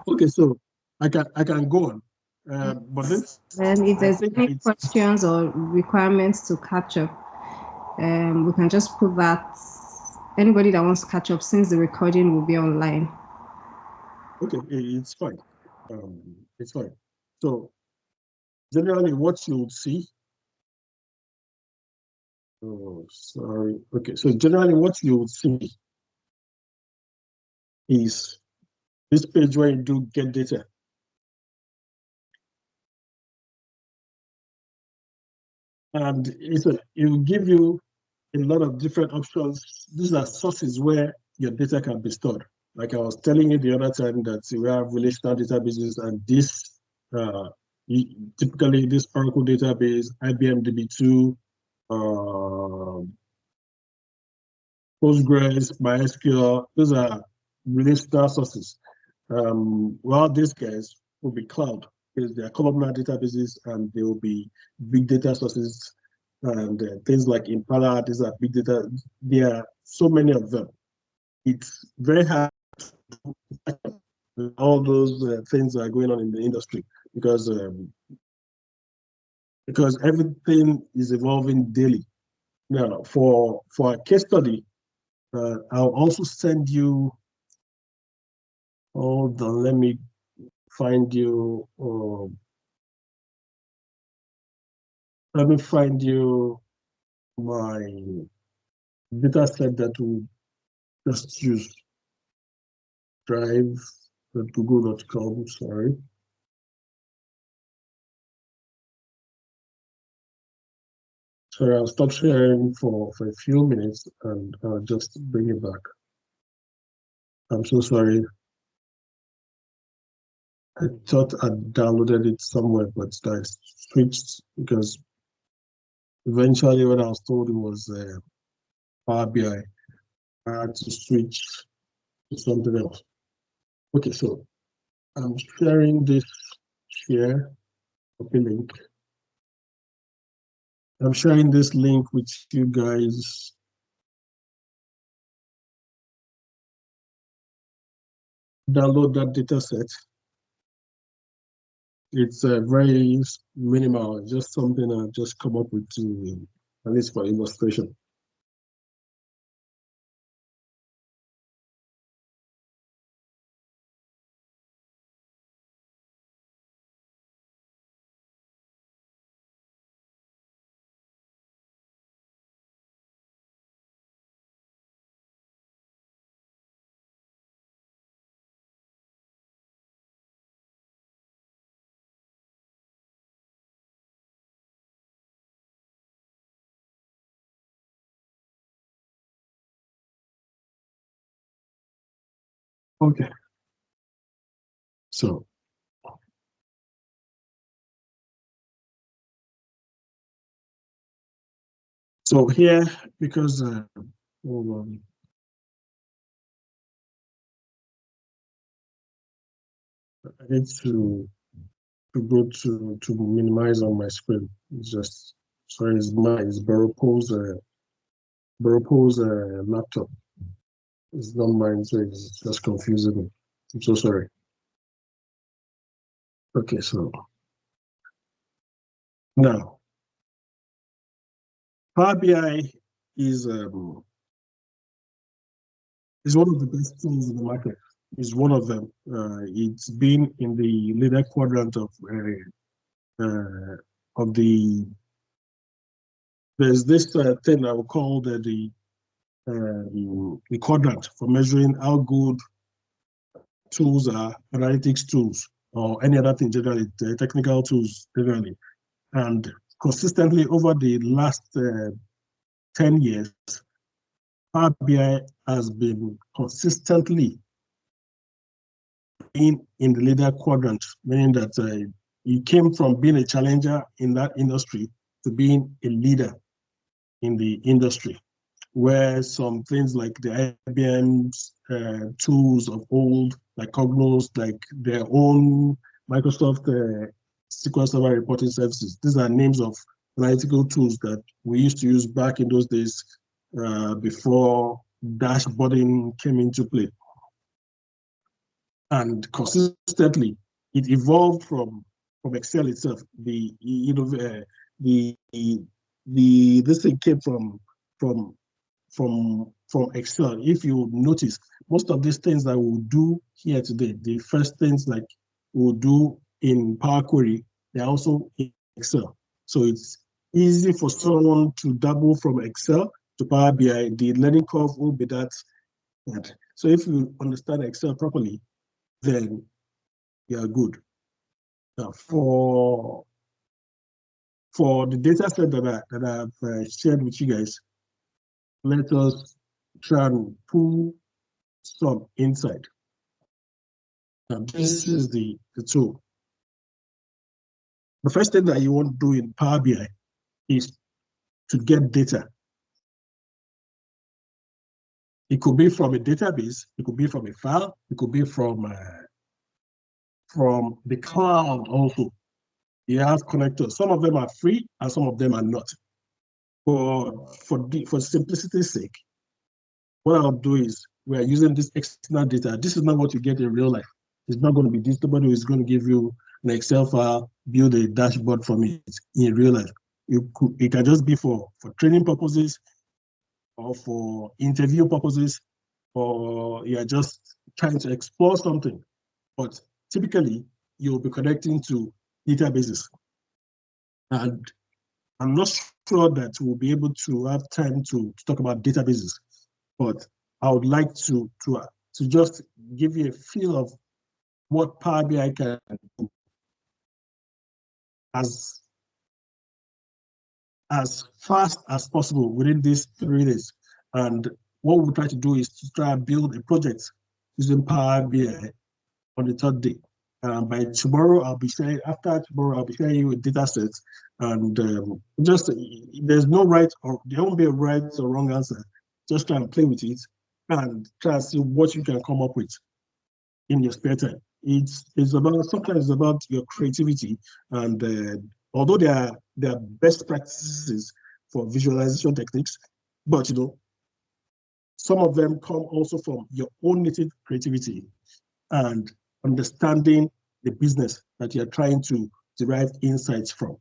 Okay, so I can go on. But this, then if I there's think any questions or requirements to catch up, we can just put that. Anybody that wants to catch up, since the recording will be online. Okay, it's fine. It's fine. So generally what you would see. Oh, sorry. Okay, so generally what you would see is this page where you do get data. And it will give you a lot of different options. These are sources where your data can be stored. Like I was telling you the other time that we have relational databases, and this typically this Oracle database, IBM DB2, Postgres, MySQL, those are relational sources. Well, these guys will be cloud, because they are columnar databases, and they will be big data sources, and things like Impala. These are big data. There are so many of them. It's very hard to all those things that are going on in the industry, because everything is evolving daily. Now, for a case study, I'll also send you. Hold on, let me find you. Let me find you my data set that we just use. Drive.google.com, sorry. Sorry, I'll stop sharing for a few minutes, and I'll just bring it back. I'm so sorry. I thought I downloaded it somewhere, but I switched, because eventually when I was told it was PowerBI, I had to switch to something else. Okay, so I'm sharing this here, copy link. I'm sharing this link with you guys. Download that data set. It's very minimal, just something I just come up with to, at least for illustration. Okay. So here, because hold on. I need to go to minimize on my screen. It's just sorry, it's Baropo's laptop. It's not mine, so it's just confusing me. I'm so sorry. Okay, so now Power BI is one of the best tools in the market. Is one of them. It's been in the leader quadrant of the. There's this thing I would call the quadrant for measuring how good tools are, analytics tools, or any other thing generally, technical tools generally. And consistently over the last 10 years, Power BI has been consistently in the leader quadrant, meaning that he came from being a challenger in that industry to being a leader in the industry, where some things like the IBM's tools of old, like Cognos, like their own Microsoft SQL Server reporting services. These are names of analytical tools that we used to use back in those days before dashboarding came into play. And consistently, it evolved from Excel itself. This thing came from Excel. If you notice, most of these things that we'll do here today, the first things like we'll do in Power Query, they're also Excel. So it's easy for someone to double from Excel to Power BI. The learning curve will be that. So if you understand Excel properly, then you are good. Now, for the data set that I've shared with you guys, let us try and pull some insight. Now, this is the tool. The first thing that you want to do in Power BI is to get data. It could be from a database, it could be from a file, it could be from the cloud also. You have connectors. Some of them are free and some of them are not. For simplicity's sake, what I'll do is we are using this external data. This is not what you get in real life. It's not going to be this. Somebody is going to give you an Excel file, build a dashboard from it in real life. It can just be for training purposes or for interview purposes, or you're just trying to explore something. But typically, you'll be connecting to databases. And I'm not sure that we'll be able to have time to talk about databases, but I would like to just give you a feel of what Power BI can do as fast as possible within these 3 days. And what we'll try to do is to try and build a project using Power BI on the 3rd day. By tomorrow, after tomorrow, I'll be sharing you a data set. And there's no right or there won't be a right or wrong answer. Just try and play with it and try and see what you can come up with in your spare time. Sometimes it's about your creativity. And although there are best practices for visualization techniques, but some of them come also from your own native creativity and understanding the business that you're trying to derive insights from.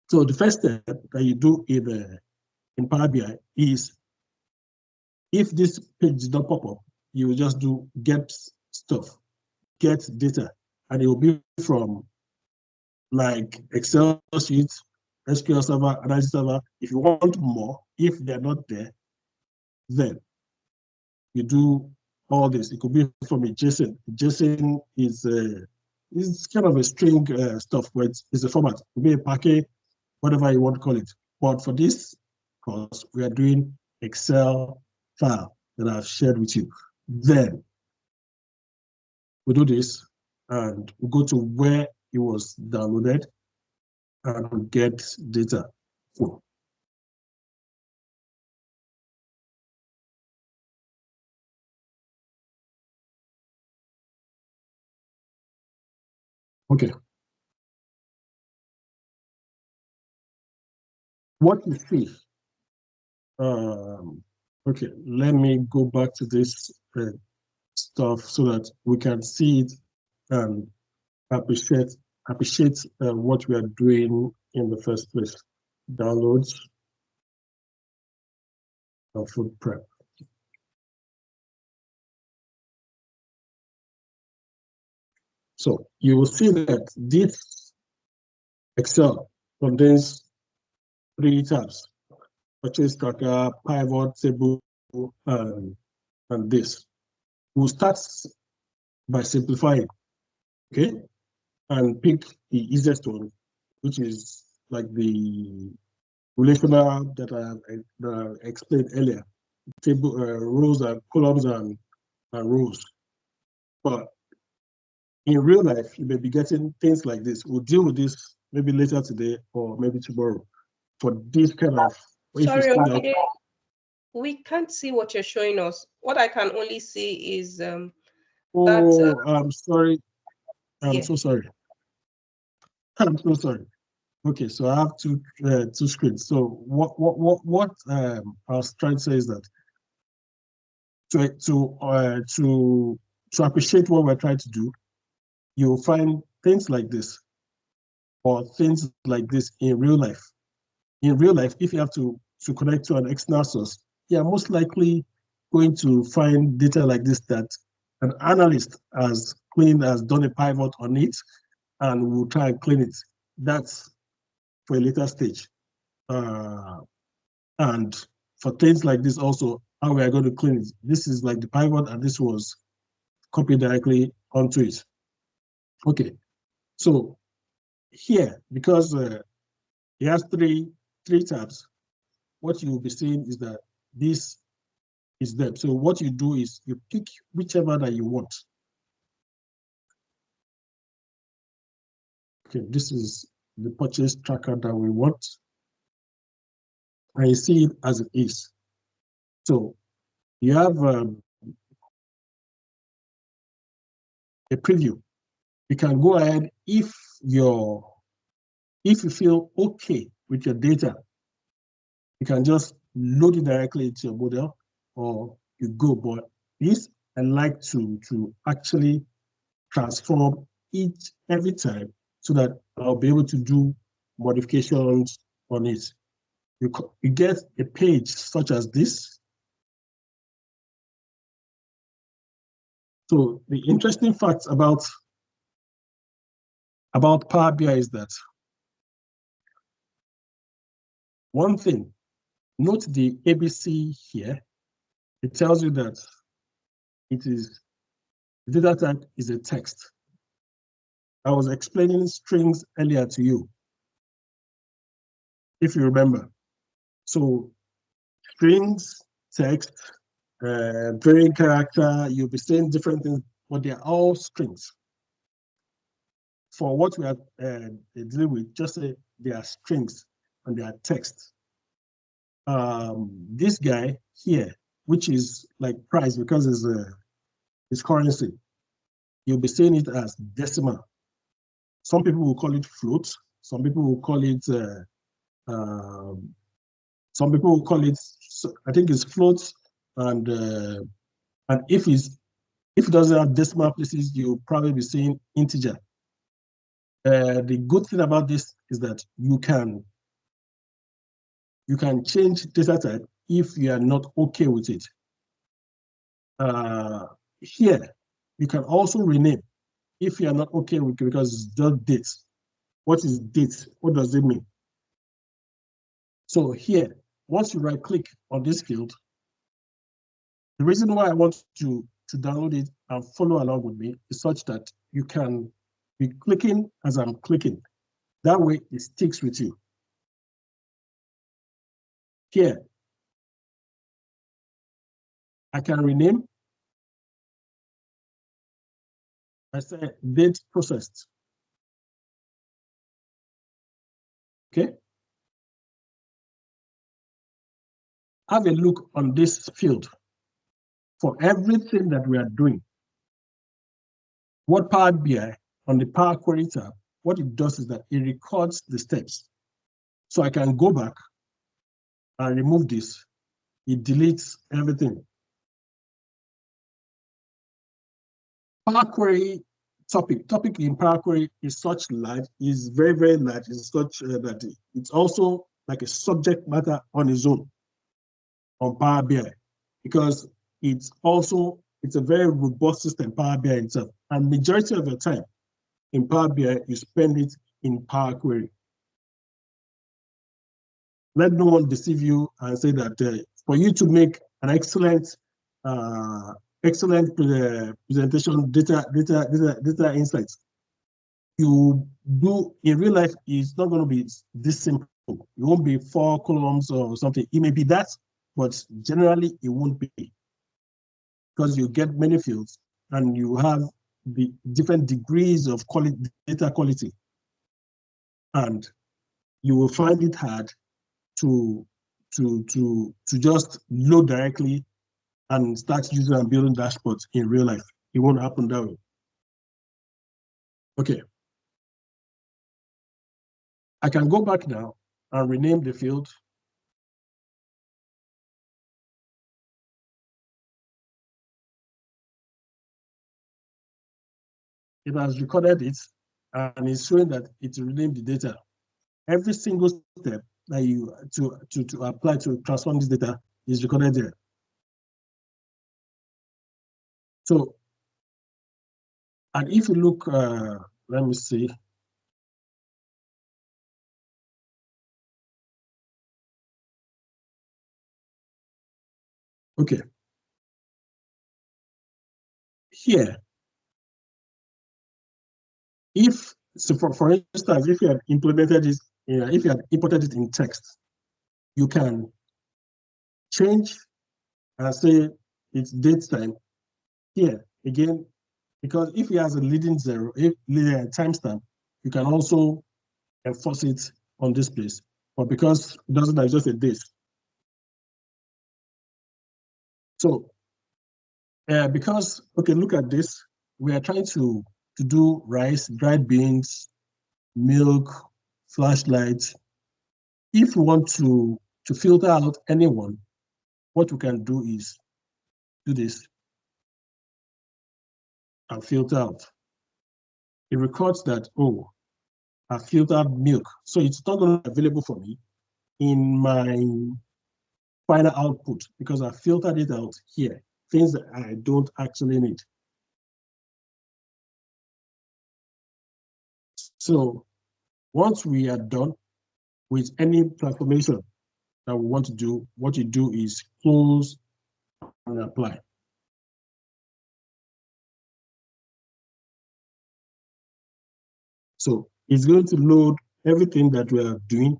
So the first step that you do in Power BI is, if this page did not pop up, you will just do get stuff, get data, and it will be from like Excel sheet, SQL Server, Analysis Server. If you want more, if they're not there, then you do all this. It could be from a JSON. JSON is kind of a string stuff, but it's a format. It could be a packet, whatever you want to call it. But for this course, we are doing Excel file that I've shared with you. Then we do this and we go to where it was downloaded and we get data. Okay. What you see, okay, let me go back to this stuff so that we can see it and appreciate what we are doing in the first place. Downloads of food prep. So you will see that this Excel contains 3 tabs: purchase tracker, pivot table, and this. We'll start by simplifying, okay, and pick the easiest one, which is like the relational that I explained earlier, table rows and columns and rows. But in real life, you may be getting things like this. We'll deal with this maybe later today or maybe tomorrow. For this kind of, sorry, okay. We can't see what you're showing us. What I can only see is I'm sorry. I'm so sorry. I'm so sorry. Okay, so I have two screens. So what I was trying to say is that to appreciate what we're trying to do, you'll find things like this or things like this in real life. In real life, if you have to connect to an external source, you're most likely going to find data like this that an analyst has done a pivot on it and will try and clean it. that's for a later stage. And for things like this also, how we are going to clean it. This is like the pivot, and this was copied directly onto it. Okay, so here, because it has three tabs, what you will be seeing is that this is them. So what you do is you pick whichever that you want. Okay, this is the purchase tracker that we want. And you see it as it is. So you have a preview. You can go ahead if you feel okay with your data, you can just load it directly into your model, or you go. But this I like to actually transform each every time so that I'll be able to do modifications on it. You get a page such as this. So the interesting facts about Power BI is that one thing, note the ABC here. It tells you that it is the data type is a text. I was explaining strings earlier to you, if you remember. So strings, text, variant character, you'll be saying different things, but they're all strings. For what we are dealing with, just say they are strings and they are text. This guy here, which is like price because it's currency, you'll be saying it as decimal. Some people will call it float. Some people will call it some people will call it, I think it's float, and if it doesn't have decimal places, you'll probably be saying integer. The good thing about this is that you can change data type if you are not okay with it. Here, you can also rename if you are not okay with it because it's just date. What is date? What does it mean? So here, once you right click on this field, the reason why I want to download it and follow along with me is such that you can be clicking as I'm clicking. That way it sticks with you. Here, I can rename. I say date processed. Okay. Have a look on this field. For everything that we are doing, what Power BI on the Power Query tab, what it does is that it records the steps. So I can go back and remove this. It deletes everything. Power Query topic in Power Query is such large, is very, very large. It's such that it's also like a subject matter on its own on Power BI, because it's a very robust system, Power BI itself. And majority of your time in Power BI, you spend it in Power Query. Let no one deceive you and say that for you to make an excellent presentation, data insights, you do in real life is not going to be this simple. It won't be 4 columns or something. It may be that, but generally it won't be, because you get many fields and you have the different degrees of data quality, and you will find it hard to just load directly and start using and building dashboards in real life. It won't happen that way. Okay. I can go back now and rename the field. It has recorded it and it's showing that it renamed the data. Every single step that you to apply to transform this data is recorded there. So, and if you look, let me see. Okay. Here, if so, for instance, if you had implemented this, if you had imported it in text, you can change and say it's date time here again, because if he has a leading zero, if timestamp, you can also enforce it on this place. But because it doesn't have just a date. So because, okay, look at this. We are trying to do rice, dried beans, milk, flashlights. If you want to filter out anyone, what we can do is do this and filter out. It records that, oh, I filtered milk. So it's not going to be available for me in my final output because I filtered it out here, things that I don't actually need. So once we are done with any transformation that we want to do, what you do is close and apply. So it's going to load everything that we are doing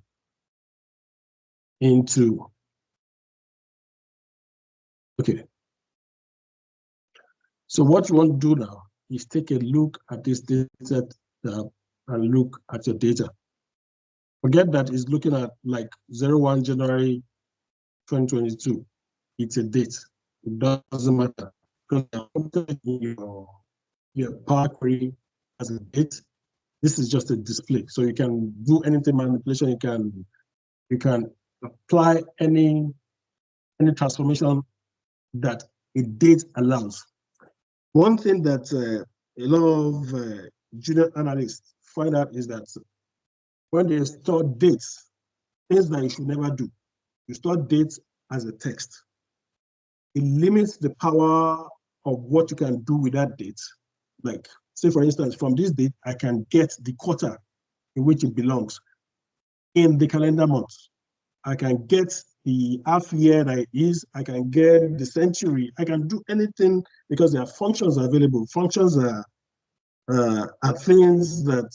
into, okay. So what you want to do now is take a look at this data tab and look at your data. Forget that it's looking at like 01 January 2022. It's a date. It doesn't matter because your Power Query as a date. This is just a display, so you can do anything manipulation. You can apply any transformation that a date allows. One thing that a lot of junior analysts find out is that when they store dates, things that you should never do, you store dates as a text. It limits the power of what you can do with that date. Like, say, for instance, from this date, I can get the quarter in which it belongs in the calendar month. I can get the half year that it is. I can get the century. I can do anything because there are functions available. Functions are things that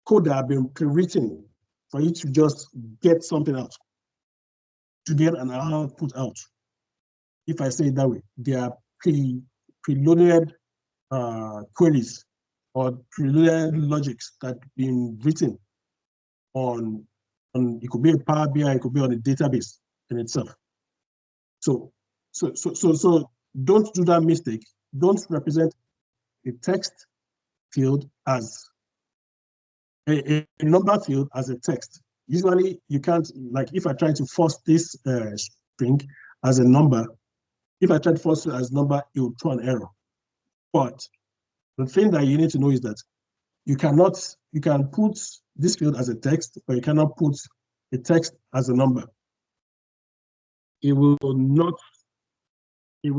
code that have been pre-written for you to just get something out, to get an output out. If I say it that way, they are preloaded queries or preloaded logics that have been written on it could be a Power BI, it could be on a database in itself. So don't do that mistake. Don't represent a text field as a number field as a text. Usually you can't, like if I try to force this string as a number, if I try to force it as a number, it will throw an error. But the thing that you need to know is that you can put this field as a text, but you cannot put a text as a number. It will not work. It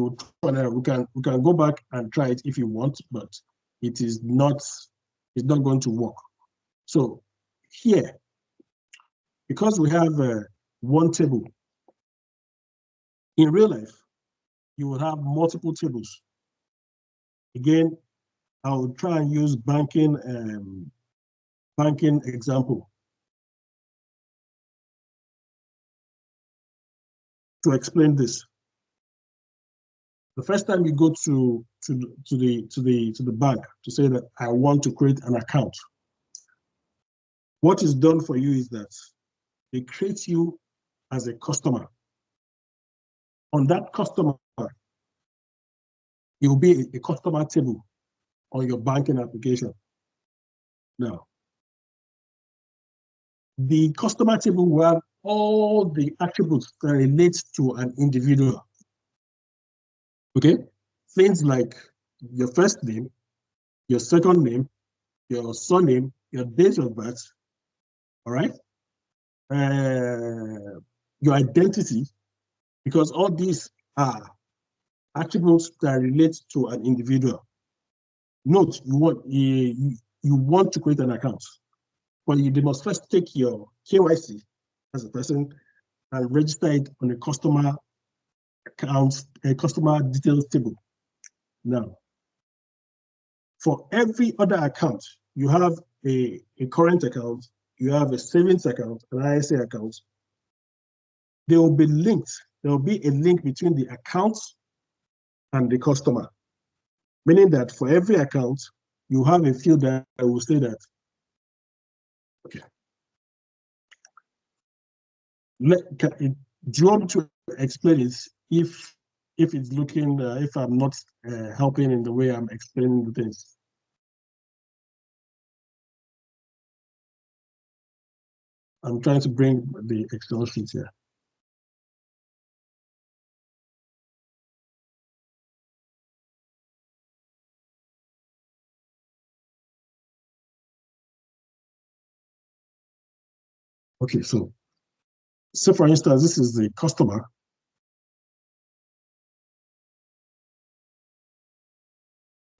will throw an error. We can go back and try it if you want, but it's not going to work. So here, because we have one table, in real life, you will have multiple tables. Again, I will try and use banking example to explain this. The first time you go to the bank to say that I want to create an account, what is done for you is that they create you as a customer. On that customer, it will be a customer table on your banking application. Now, the customer table will have all the attributes that relate to an individual. Okay? Things like your first name, your second name, your surname, your date of birth, all right? Your identity, because all these are attributes that relate to an individual. Note, you want to create an account, but they must first take your KYC as a person and register it on a customer account, a customer details table. Now, for every other account, you have a current account, you have a savings account, an ISA account. They will be linked. There will be a link between the accounts and the customer, meaning that for every account, you have a field that will say that, okay, do you want to explain it if it's looking, if I'm not helping in the way I'm explaining the things? I'm trying to bring the Excel sheet here. Okay, so for instance, this is the customer.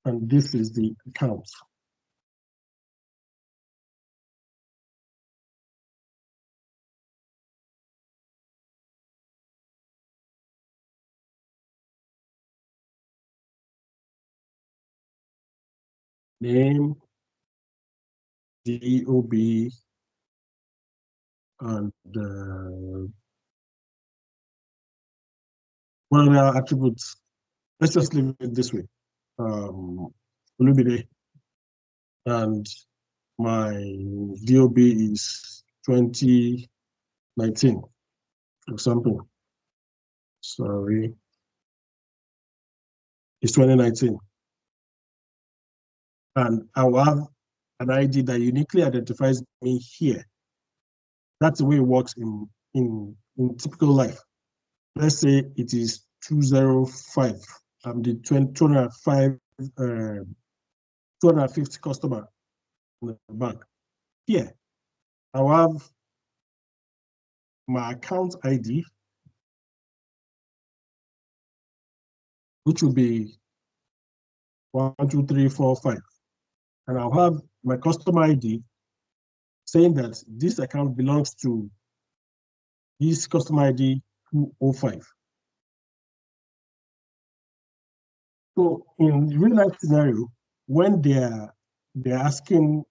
And this is the account. Name, DOB, and what are the attributes? Let's just leave it this way. Olumide, and my DOB is 2019, for example. Sorry, it's 2019. And I will have an ID that uniquely identifies me here. That's the way it works in typical life. Let's say it is 205. I'm the 250 customer in the bank. Here, I'll have my account ID, which will be 1, 2, 3, 4, 5. And I'll have my customer ID saying that this account belongs to this customer ID 205. So in real life scenario, when they're trying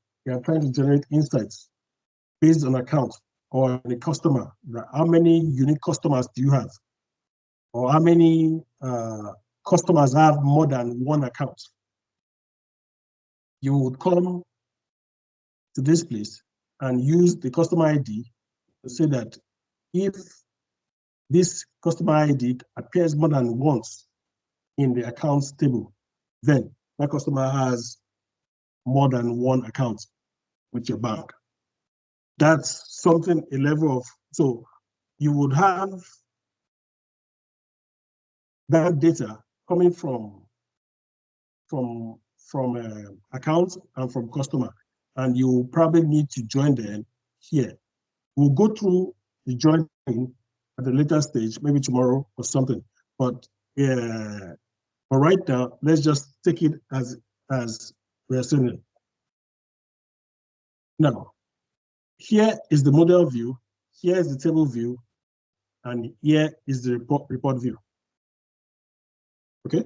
to generate insights based on account or on a customer, how many unique customers do you have? Or how many customers have more than one account? You would come to this place and use the customer ID to say that if this customer ID appears more than once in the accounts table, then that customer has more than one account with your bank. That's something, a level of, so you would have that data coming from accounts and from customer, and you probably need to join them here. We'll go through the joining at a later stage, maybe tomorrow or something. But right now, let's just take it as we're saying it. Now, here is the model view, here is the table view, and here is the report view. Okay,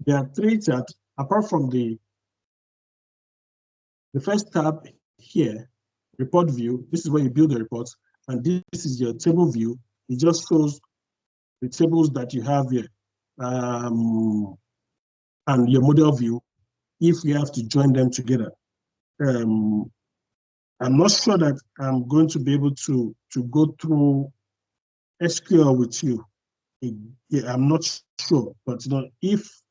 there are 3 tabs apart from the first tab here, report view. This is where you build the reports, and this is your table view. It just shows the tables that you have here, and your model view if you have to join them together. I'm not sure that I'm going to be able to go through SQL with you. Yeah, I'm not sure, but if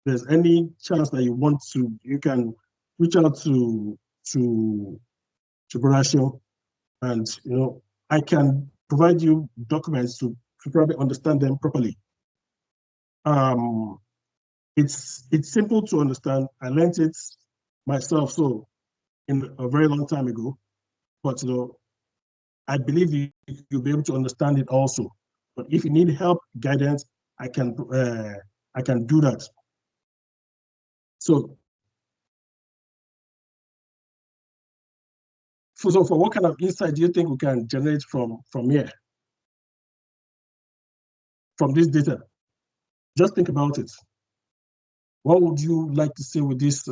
there's any chance that you want to, you can reach out to Brasio, and I can provide you documents to probably understand them properly. It's simple to understand. I learned it myself, so in a very long time ago, but I believe you'll be able to understand it also. But if you need help, guidance, I can do that. So So for what kind of insight do you think we can generate from here? From this data? Just think about it. What would you like to say with this?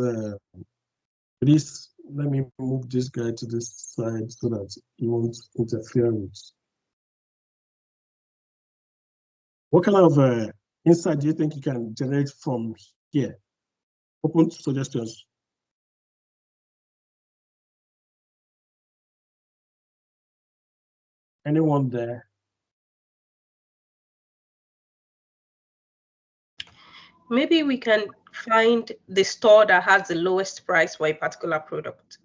Let me move this guy to this side so that he won't interfere with. What kind of insight do you think you can generate from here? Open to suggestions. Anyone there? Maybe we can find the store that has the lowest price for a particular product.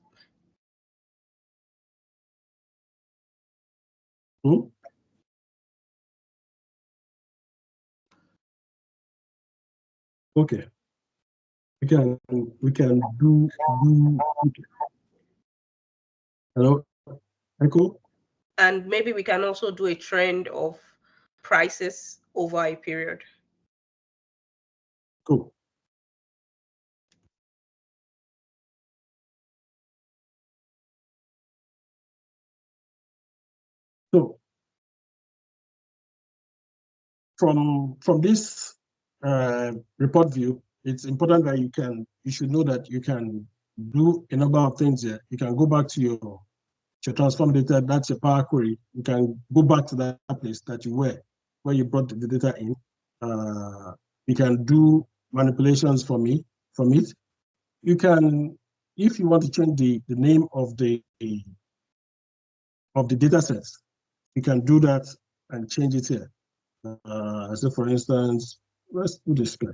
Okay. We can do okay. Hello, Echo? And maybe we can also do a trend of prices over a period. Cool. So from this report view, it's important that you should know that you can do a number of things here. You can go back to your transform data, that's your Power Query. You can go back to that place that you were, where you brought the data in. You can do manipulations from it. You can, if you want to change the name of the data sets, you can do that and change it here. So for instance, let's do this guy.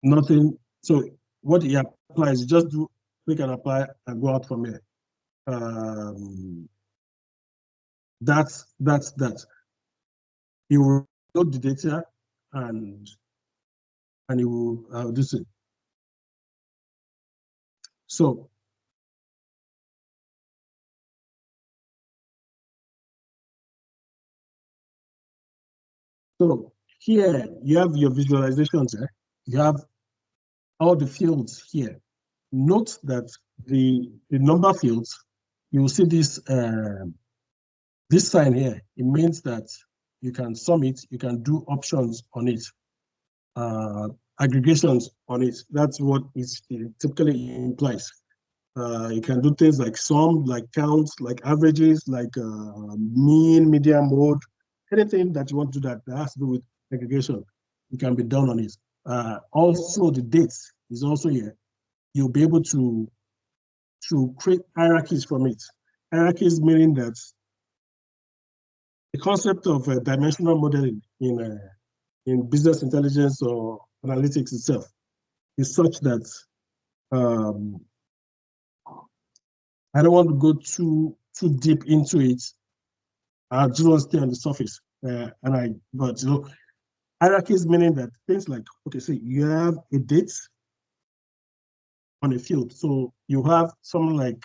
Nothing. So what he applies, you just do click and apply and go out from here. That's that. You will load the data and you will do it. So here you have your visualizations. You have all the fields here. Note that the number fields, you will see this this sign here. It means that you can sum it, you can do options on it, aggregations on it. That's what it typically implies. You can do things like sum, like counts, like averages, like mean, median, mode, anything that you want to do that has to do with aggregation, it can be done on it. Also, the dates is also here. You'll be able to create hierarchies from it. Hierarchies meaning that the concept of dimensional modeling in business intelligence or analytics itself is such that I don't want to go too deep into it. I just want to stay on the surface. But you know, hierarchies meaning that things like, okay, so you have a date on a field. So you have something like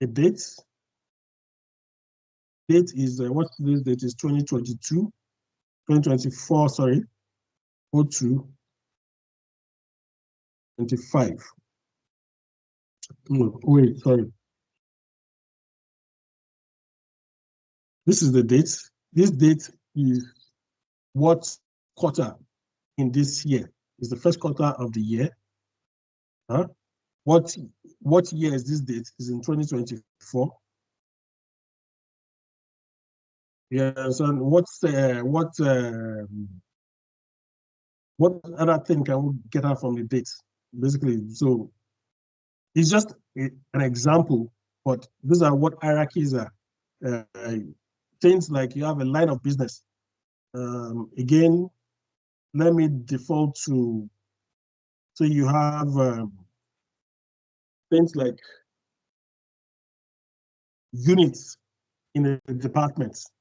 a date. Date is what today's date is 2024, sorry, 02 25. No, wait, sorry. This is the date. This date is what quarter in this year. Is the first quarter of the year. Huh? What year is this date? Is in 2024. Yeah, so what other thing can we get out from the dates? Basically, so it's just an example, but these are what hierarchies are. Things like you have a line of business. Again, let me default to, so you have things like units in the departments,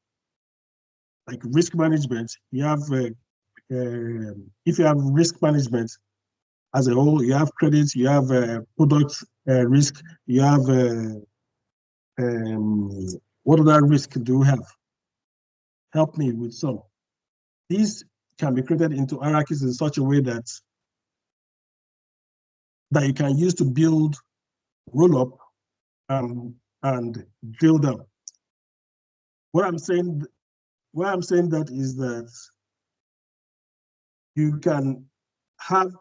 like risk management. You have, if you have risk management as a whole, you have credit, you have product risk, you have, what other risk do you have? Help me with some. These can be created into hierarchies in such a way that that you can use to build roll up and drill down. What I'm saying that is that you can have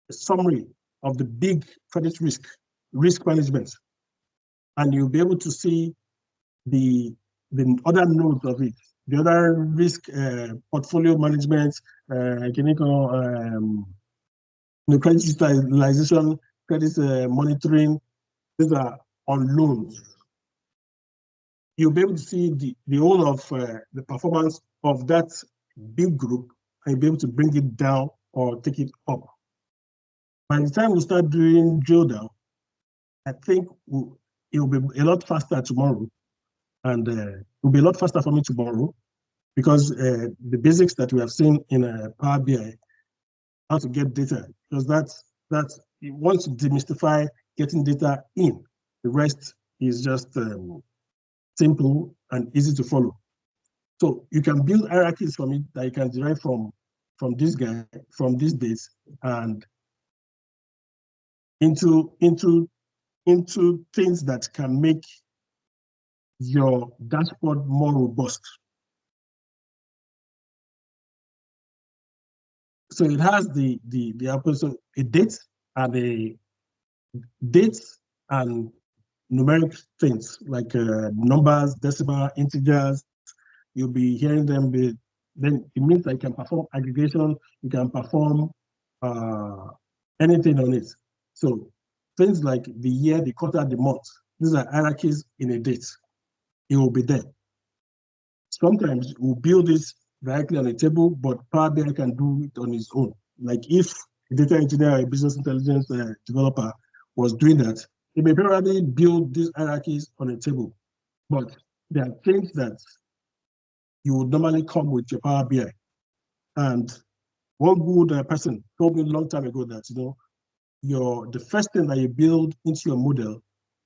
a summary of the big credit risk management, and you'll be able to see the other nodes of it, the other risk portfolio management, credit utilization, credit monitoring. These are on loans. You'll be able to see the whole of the performance of that big group, and you'll be able to bring it down or take it up. By the time we start doing drill down, I think it will be a lot faster tomorrow, and it will be a lot faster for me tomorrow, because the basics that we have seen in Power BI, how to get data, because that's once you demystify getting data in, the rest is just simple and easy to follow. So you can build hierarchies from it that you can derive from this guy, from these dates, and into things that can make your dashboard more robust. So it has the so a date and a dates and numeric things like numbers, decimal, integers. You'll be hearing them. Then it means that you can perform aggregation. You can perform anything on it. So things like the year, the quarter, the month. These are hierarchies in a date. It will be there. Sometimes we'll build this directly on a table, but Power BI can do it on its own. Like if a data engineer or a business intelligence developer was doing that, they may probably build these hierarchies on a table. But there are things that you would normally come with your Power BI. And one good person told me a long time ago that, the first thing that you build into your model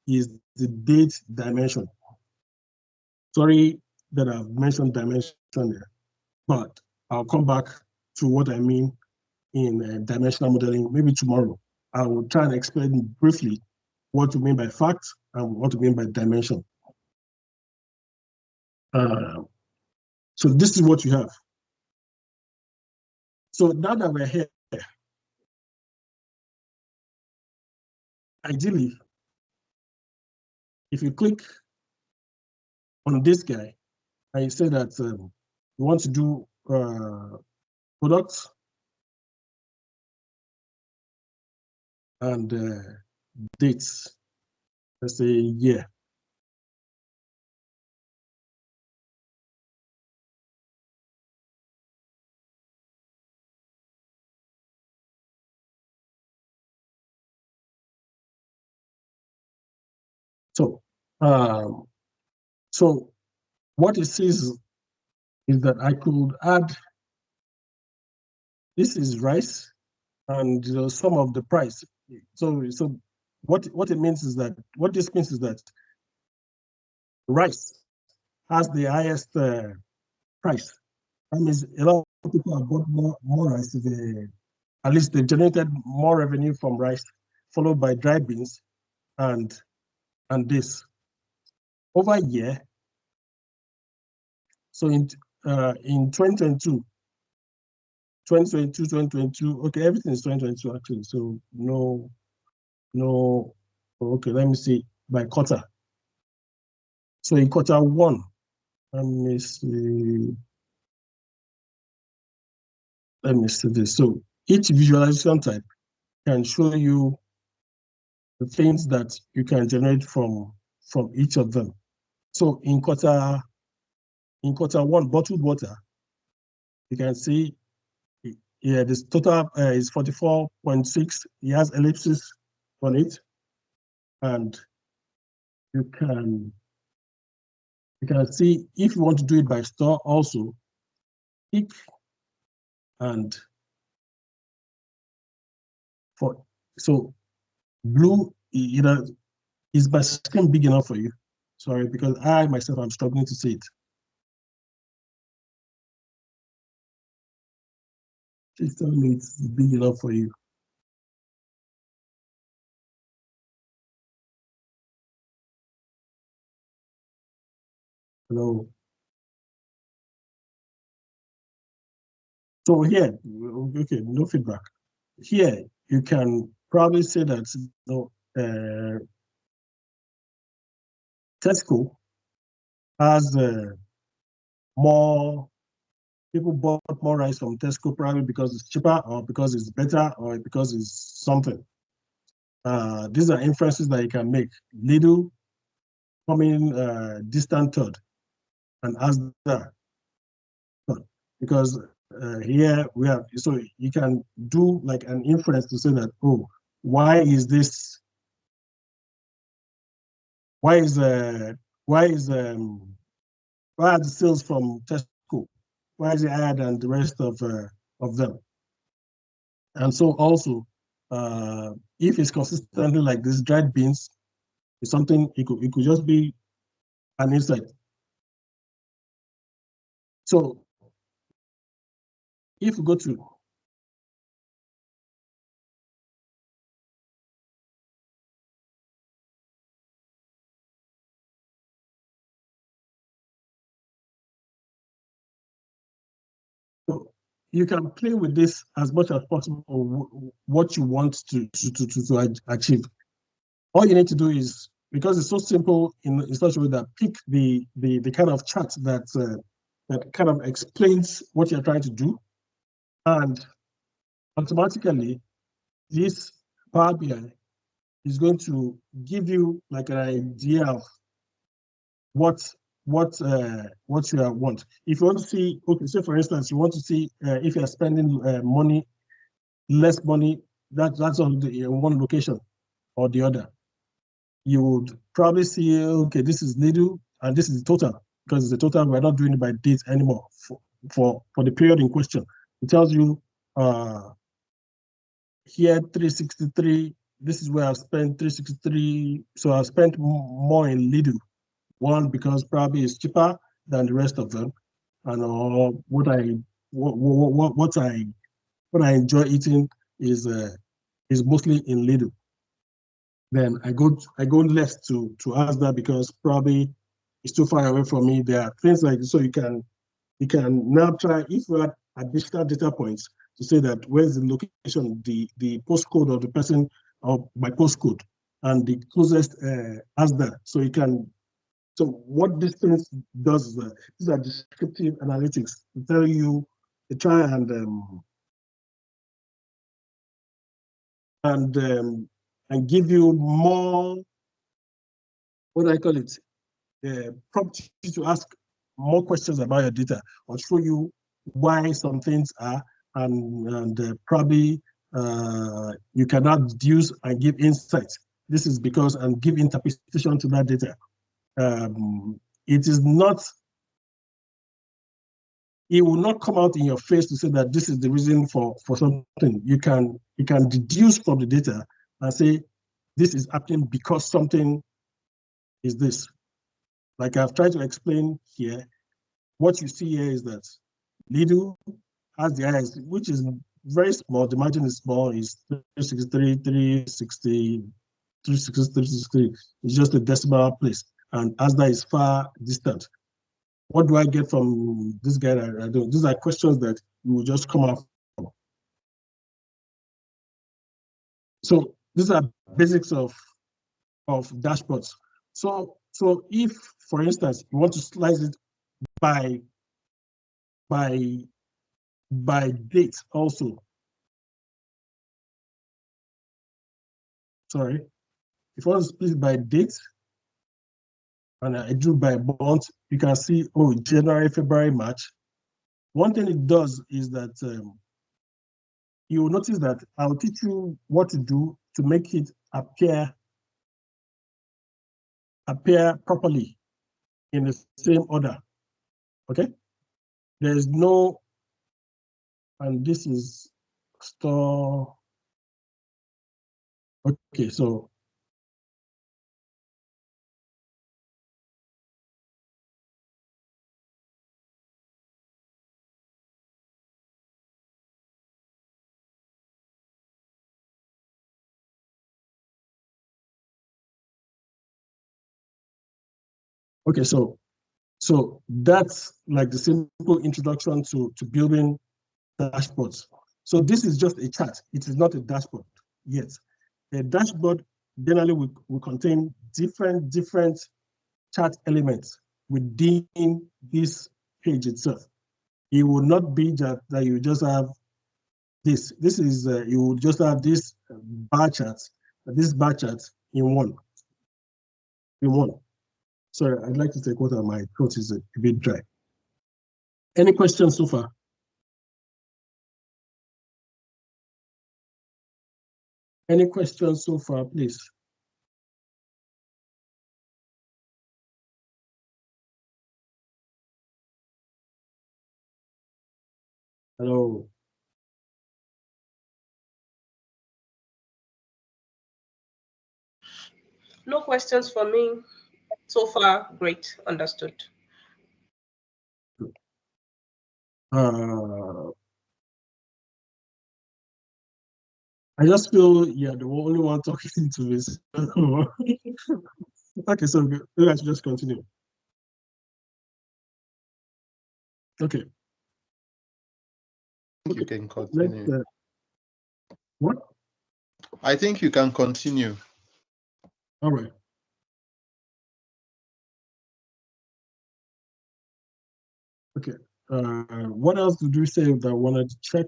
is the date dimension. Sorry that I've mentioned dimension there, but I'll come back to what I mean in dimensional modeling maybe tomorrow. I will try and explain briefly what we mean by fact and what we mean by dimension. So this is what you have. So now that we're here, ideally, if you click on this guy and you say that you want to do products and dates, let's say year. So what it says is that I could add, this is rice, and some of the price. So what it means is that, what this means is that rice has the highest price. That means a lot of people have bought more rice. At least they generated more revenue from rice, followed by dry beans and this. Over a year, so in 2022, okay, everything is 2022 actually, so no, okay, let me see, by quarter. So in quarter one, let me see this. So each visualization type can show you the things that you can generate from each of them. So in quarter one, bottled water, you can see, yeah, this total is 44.6. It has ellipses on it, and you can see if you want to do it by store also, pick and so blue, is my screen big enough for you? Sorry, because I myself am struggling to see it. Please tell me it's big enough for you. Hello. So here, okay, no feedback. Here, you can probably say that Tesco has more people bought more rice from Tesco probably because it's cheaper or because it's better or because it's something. These are inferences that you can make. Lidl coming distant third and Asda third because here we have, so you can do like an inference to say that, oh, why is this, why is why is why are the sales from Tesco, why is it higher than the rest of them? And so also, if it's consistently like this, dried beans is something, it could just be an insight. So if we go to, so you can play with this as much as possible, what you want to achieve. All you need to do is, because it's so simple in such a way that pick the kind of chart that kind of explains what you're trying to do, and automatically this Power BI is going to give you like an idea of what what you want. If you want to see, okay, so for instance, you want to see if you are spending money, less money, that's on the one location or the other. You would probably see, okay, this is Lidl and this is the total, because it's the total. We're not doing it by dates anymore for the period in question. It tells you here 363. This is where I've spent 363. So I've spent more in Lidl. One, because probably it's cheaper than the rest of them, and what I enjoy eating is mostly in Lidl. Then I go less to ask that because probably it's too far away from me. There are things like, so you can now try, if you add additional data points to say that where's the location, the postcode of the person or my postcode, and the closest as that. So you can, so what this thing does is that these are descriptive analytics to tell you, to try and give you more, what do I call it, prompt you to ask more questions about your data, or show you why some things are, and probably you cannot deduce and give insights. This is because, and give interpretation to that data. It is not, it will not come out in your face to say that this is the reason for something. You can deduce from the data and say this is happening because something is this. Like I've tried to explain here, what you see here is that Lidl has the highest, which is very small. The margin is small. Is 363, 360, 360, 363. It's just a decimal place, and Asda is far distant. What do I get from this guy? I don't. These are questions that you will just come out from. So these are basics of dashboards. So if, for instance, you want to slice it by by by date also. Sorry, if you want to split by date and I do by month, you can see, oh, January, February, March. One thing it does is that you will notice that I'll teach you what to do to make it appear properly in the same order. Okay, there is no, and this is store. Okay, so okay, so So that's like the simple introduction to building dashboards. So this is just a chart. It is not a dashboard yet. A dashboard generally will contain different chart elements within this page itself. It will not be that you just have this. This is you will just have this bar chart in one. Sorry, I'd like to take water. My throat is a bit dry. Any questions so far? Any questions so far, please? Hello. No questions for me. So far, great, understood. I just feel you're the only one talking to this. Okay, so let's just continue. Okay. You can continue. What? I think you can continue. All right. Okay. What else did you say that I wanted to check?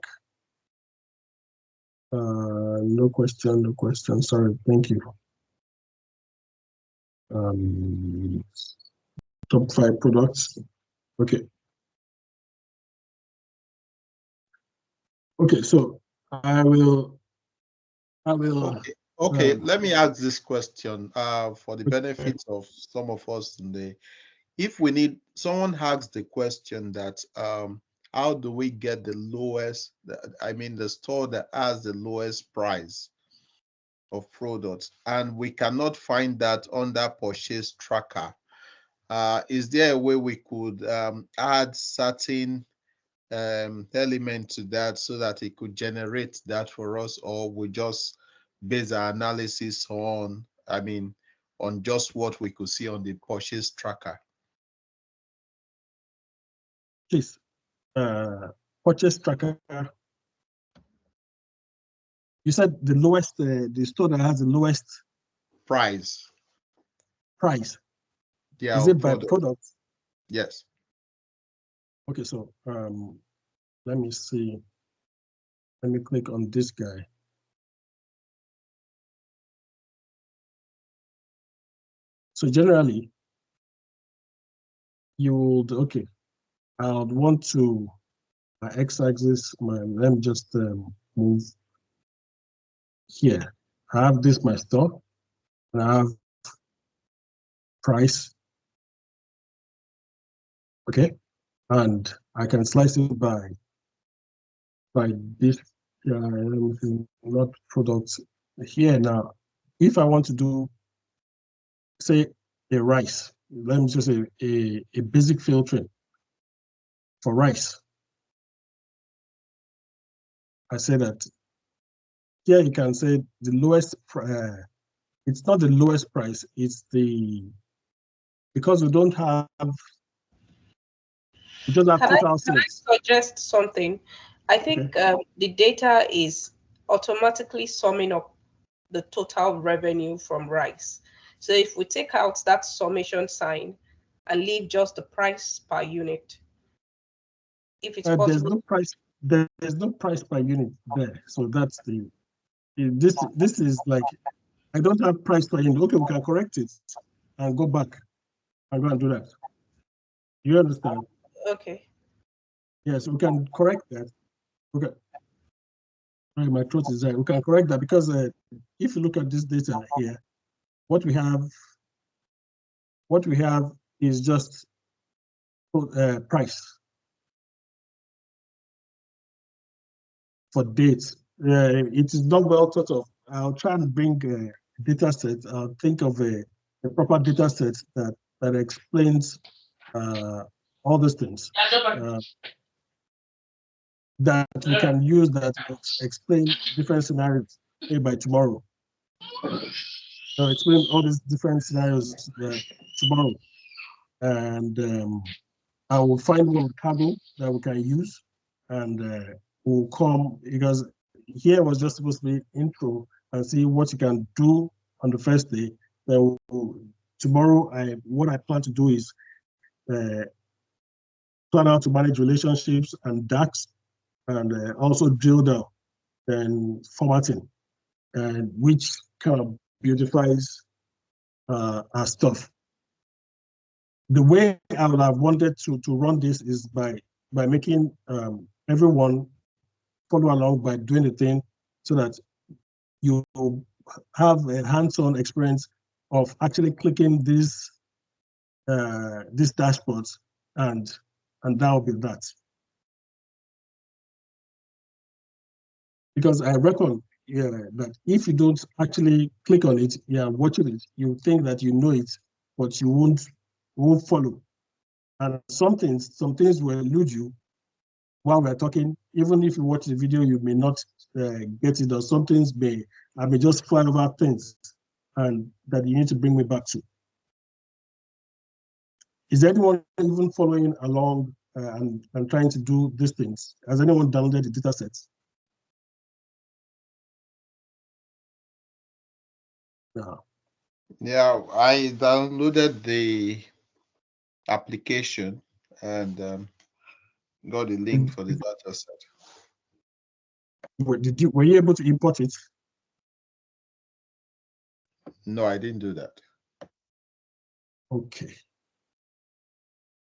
No question. Sorry. Thank you. Top 5 products. Okay. Okay. So I will. Okay. Let me ask this question for the benefit of some of us today. If we need, someone asks the question that how do we get the lowest, the store that has the lowest price of products, and we cannot find that under purchase tracker. Is there a way we could add certain element to that so that it could generate that for us, or we just base our analysis on just what we could see on the purchase tracker? Please, purchase tracker. You said the lowest, the store that has the lowest price. Yeah, is it by product? Yes. Okay, so let me see. Let me click on this guy. So generally, you would, okay, I would want to, my x-axis, let me just move here. I have this, my store, and I have price, okay? And I can slice it by this, not products here. Now, if I want to do, say, a rice, let me just say a basic filtering for rice. I say that here you can say the lowest, it's not the lowest price, it's because we don't have total sales. Can I suggest something? I think the data is automatically summing up the total revenue from rice. So if we take out that summation sign and leave just the price per unit, if it's possible. There's no price per unit there. So that's this is like, I don't have price per unit. Okay, we can correct it and go back and go and do that. You understand? Okay. Yes, we can correct that. Okay. My throat is there. We can correct that because if you look at this data here, what we have is just price for dates. It is not well thought of. I'll try and bring a data set. I'll think of a proper data set that explains all these things that we can use that to explain different scenarios by tomorrow. So explain all these different scenarios tomorrow. and I will find one cargo that we can use, and we'll come, because here was just supposed to be intro and see what you can do on the first day. Then tomorrow, what I plan to do is plan out to manage relationships and DAX, and also drill down and formatting, and which kind of beautifies our stuff. The way I would have wanted to run this is by making everyone follow along by doing the thing, so that you have a hands-on experience of actually clicking these dashboards, and that will be that. Because I reckon, that if you don't actually click on it, watching it, you think that you know it, but you won't follow. And some things will elude you while we're talking. Even if you watch the video, you may not get it, or some things I may just fly over things, and that you need to bring me back to. Is anyone even following along and trying to do these things? Has anyone downloaded the data sets? No. Yeah, I downloaded the application and got the link for the data set. Were you able to import it? No, I didn't do that. Okay.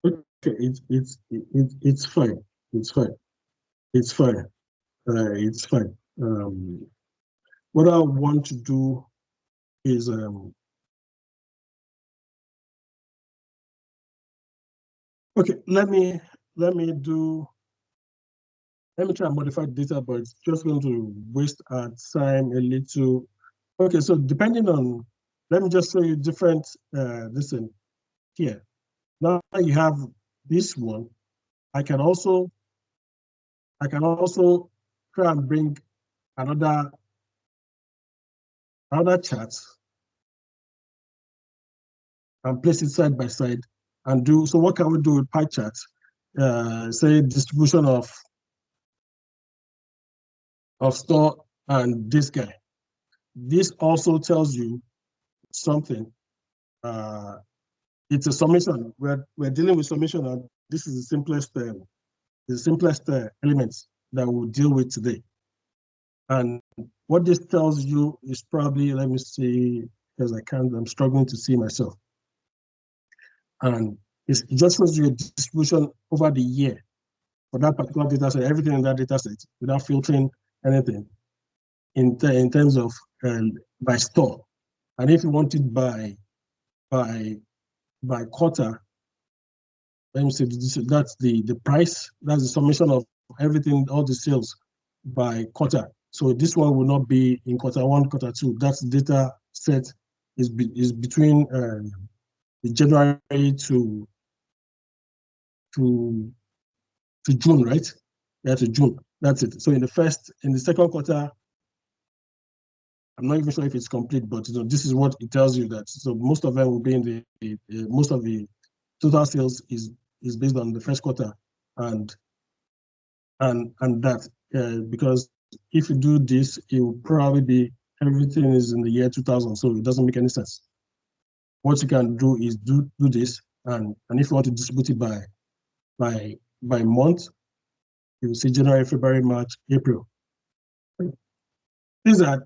Okay, it's fine. It's fine. It's fine. It's fine. What I want to do is okay. Let me try and modify the data, but it's just going to waste our time a little. Okay, so depending on, let me just show you different listen here. Now you have this one. I can also try and bring another chart and place it side by side and do. So what can we do with pie charts? Say distribution of store and this guy. This also tells you something. It's a summation. We're dealing with summation, and this is the simplest elements that we'll deal with today. And what this tells you is probably, let me see, because I'm struggling to see myself. And it just shows you a distribution over the year for that particular data set, everything in that data set, without filtering anything in terms of by store. And if you want it by quarter, let me say that's the price, that's the summation of everything, all the sales by quarter. So this one will not be in quarter one, quarter two. That's the data set is between January to June, right? Yeah, to June. That's it. So in the second quarter, I'm not even sure if it's complete, but this is what it tells you that. So most of them will be in most of the total sales is based on the first quarter, and that because if you do this, it will probably be everything is in the year 2000, so it doesn't make any sense. What you can do is do this, and if you want to distribute it by month, you will see January, February, March, April. These are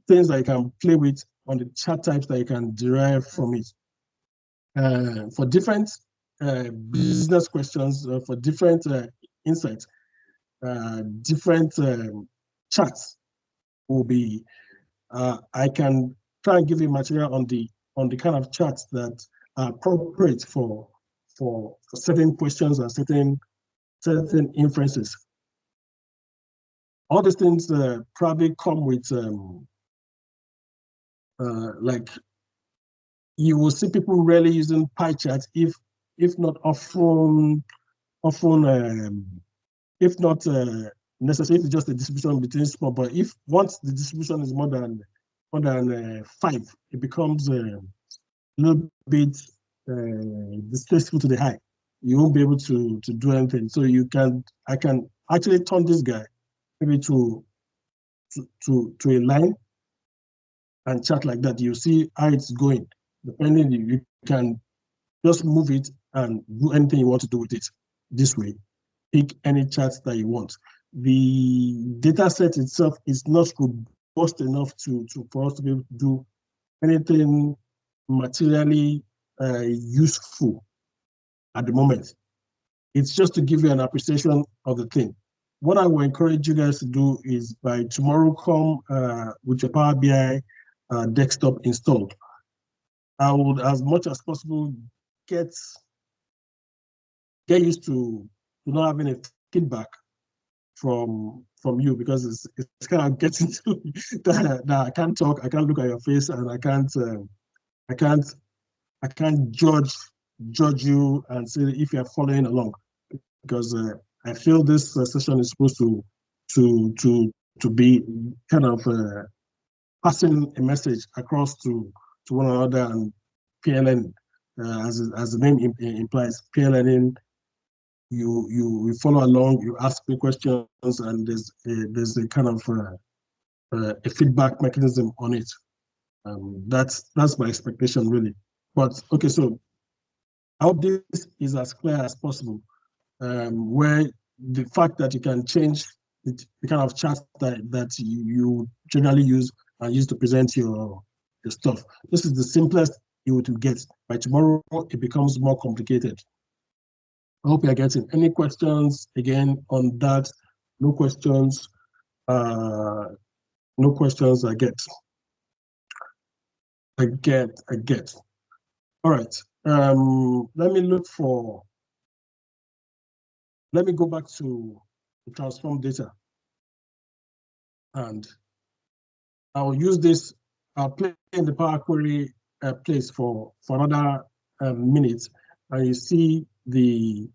things that you can play with on the chart types that you can derive from it. For different business questions, for different insights, different charts will be, I can try and give you material on the kind of charts that are appropriate for certain questions and certain inferences. All these things probably come with like, you will see people rarely using pie charts, if not often, if not necessarily, it's just a distribution between small. But if once the distribution is more than 5, it becomes a little bit distasteful to the eye. You won't be able to do anything. So I can actually turn this guy maybe to a line and chart like that. You see how it's going. Depending, you can just move it and do anything you want to do with it this way. Pick any charts that you want. The data set itself is not robust enough for us to be able to do anything materially useful at the moment. It's just to give you an appreciation of the thing. What I will encourage you guys to do is by tomorrow, come with your Power BI desktop installed. I would, as much as possible, get used to not having a feedback from you, because it's kind of getting to that I can't talk, I can't look at your face, and I can't judge you and say if you're following along, because I feel this session is supposed to be kind of passing a message across to one another, and PLN, as the name implies, PLNing. You follow along, you ask me questions, and there's a kind of a feedback mechanism on it. That's my expectation, really. But okay, so I hope this is as clear as possible. Where the fact that you can change the kind of chart that you generally use and use to present your stuff. This is the simplest you would get. By tomorrow, it becomes more complicated. I hope you're getting any questions again on that. No questions. No questions. I get. All right. Let me go back to the transform data, and I'll use this. I'll play in the Power Query place for another minute, and you see the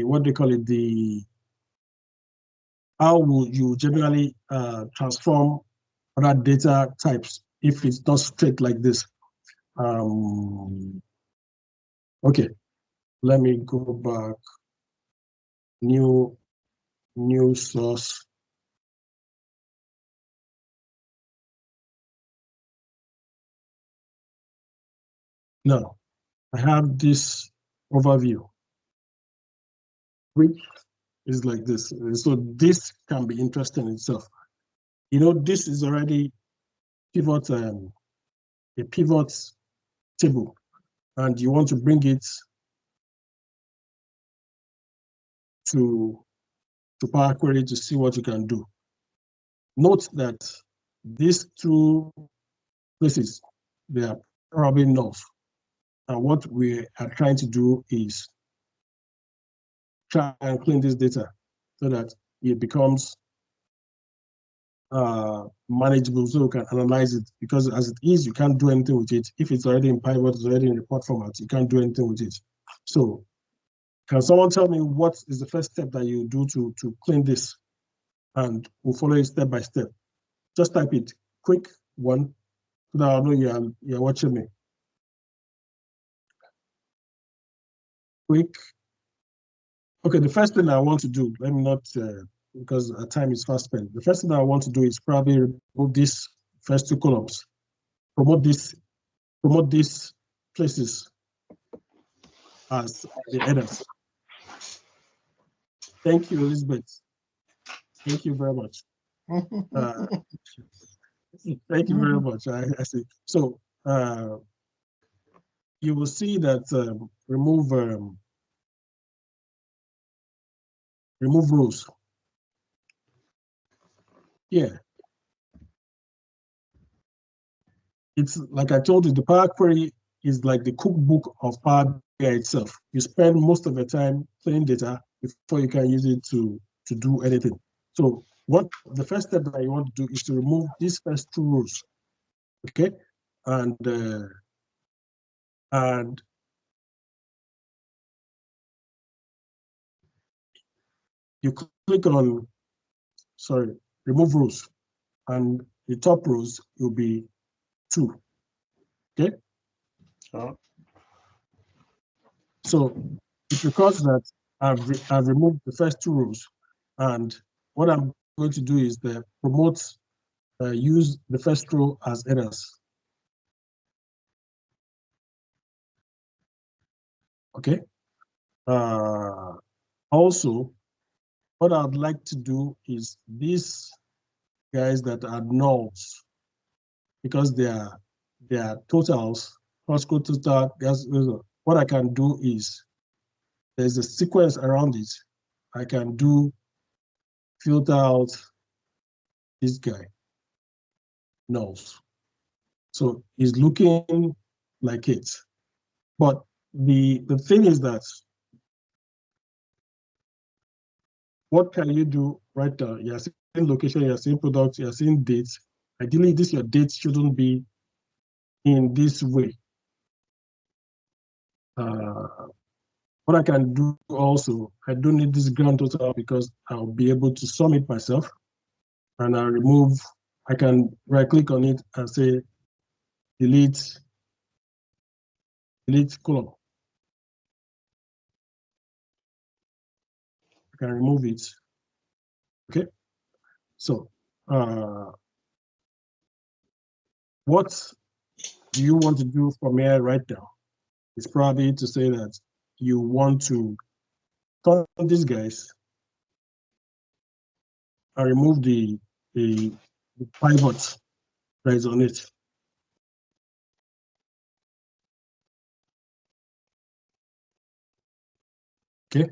what they call it, how would you generally transform other data types if it's not straight like this. Okay, let me go back. New source. Now, I have this overview, which is like this. So this can be interesting in itself. You know, this is already pivot, a pivot table, and you want to bring it to Power Query to see what you can do. Note that these two places, they are probably enough. And what we are trying to do is try and clean this data so that it becomes manageable, so you can analyze it. Because as it is, you can't do anything with it. If it's already in pivot, it's already in report format, you can't do anything with it. So can someone tell me what is the first step that you do to clean this? And we'll follow it step by step. Just type it, quick one, so that I know you're watching me. Quick. Okay, the first thing I want to do, let me not, because our time is fast spent. The first thing I want to do is probably remove these first two columns, promote these places as the headers. Thank you, Elizabeth. Thank you very much. Thank you very much. I see. So you will see that remove rows. Yeah. It's like I told you, the Power Query is like the cookbook of Power BI itself. You spend most of the time cleaning data before you can use it to do anything. So the first step that you want to do is to remove these first two rows. Okay, and you click on, sorry, remove rows, and the top rows will be 2. Okay. So it records that I've removed the first two rows, and what I'm going to do is the promote use the first row as headers. Okay. Also, what I'd like to do is these guys that are nulls, because they are totals, cross-code total. What I can do is there's a sequence around it. I can do filter out this guy, nulls. So it's looking like it. But the thing is that what can you do right now? You're seeing location, you're seeing product, you're seeing dates. Ideally, your date shouldn't be in this way. What I can do also, I don't need this grand total because I'll be able to sum it myself, and I'll remove, I can right click on it and say delete column. I can remove it. Okay. So what do you want to do from here right now? It's probably to say that you want to turn these guys and remove the pivot that is on it. Okay,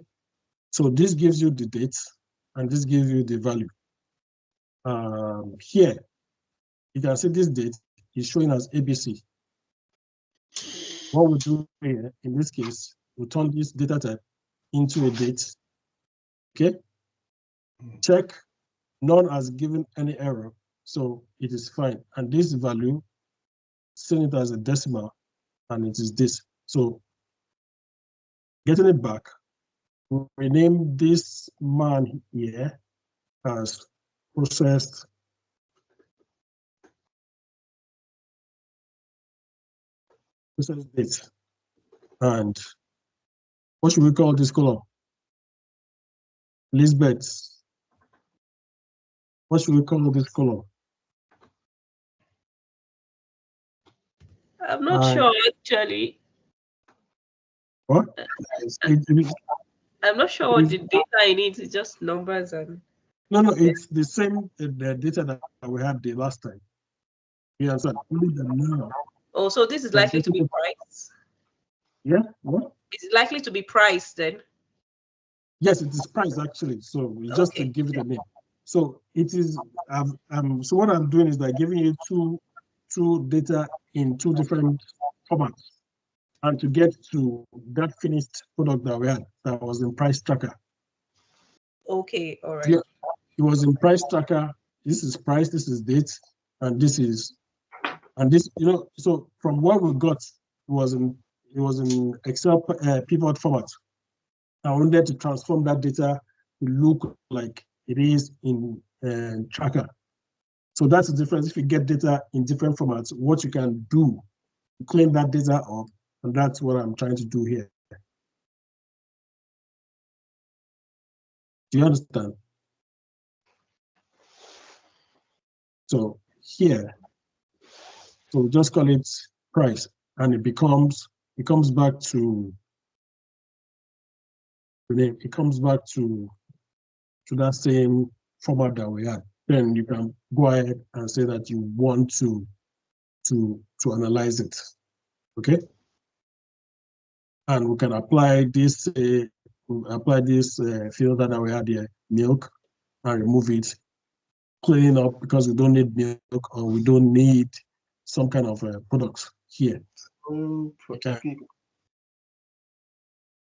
so this gives you the date and this gives you the value. Here, you can see this date is showing as ABC. What we do here, in this case, we turn this data type into a date. Okay, check none has given any error, so it is fine. And this value, send it as a decimal, and it is this. So getting it back, we rename this man here as processed date. And what should we call this column? Lisbeth. What should we call this column? I'm not sure actually. What? I'm not sure what the data in it is, just numbers and. No, it's the same the data that we had the last time. Yeah, so only the now. Oh, so this is likely to be priced? Yeah, what? Is it likely to be priced then? Yes, it is priced actually. So just to give it a name. So it is. So what I'm doing is like giving you two data in two different formats, and to get to that finished product that we had that was in price tracker. Okay, all right. Yeah, it was in price tracker. This is price. This is date, and this is, and this. So from what we got, it was in Excel pivot format. I wanted to transform that data to look like it is in tracker. So that's the difference. If you get data in different formats, what you can do to clean that data up, and that's what I'm trying to do here. Do you understand? So here, so we just call it price, and it comes back to the name. It comes back to that same format that we had. Then you can go ahead and say that you want to analyze it. Okay, and we can apply this filter that we had here, milk, and remove it, cleaning up because we don't need milk or we don't need some kind of products here. Okay.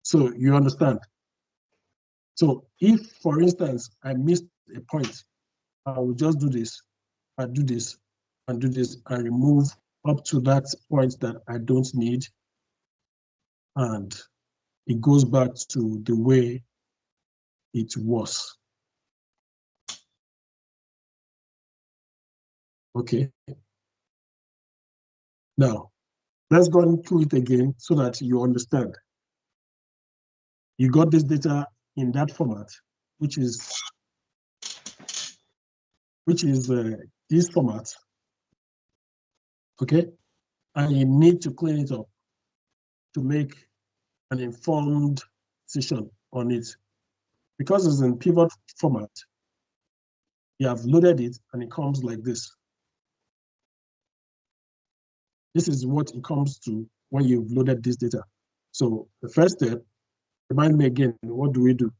So you understand. So if, for instance, I missed a point, I will just do this, I do this, and do this, and remove up to that point that I don't need, and it goes back to the way it was. Okay. Now, let's go through it again so that you understand. you got this data in that format, which is this format, okay? And you need to clean it up to make an informed decision on it. Because it's in pivot format, you have loaded it and it comes like this. This is what it comes to when you've loaded this data. So the first step, remind me again, what do we do?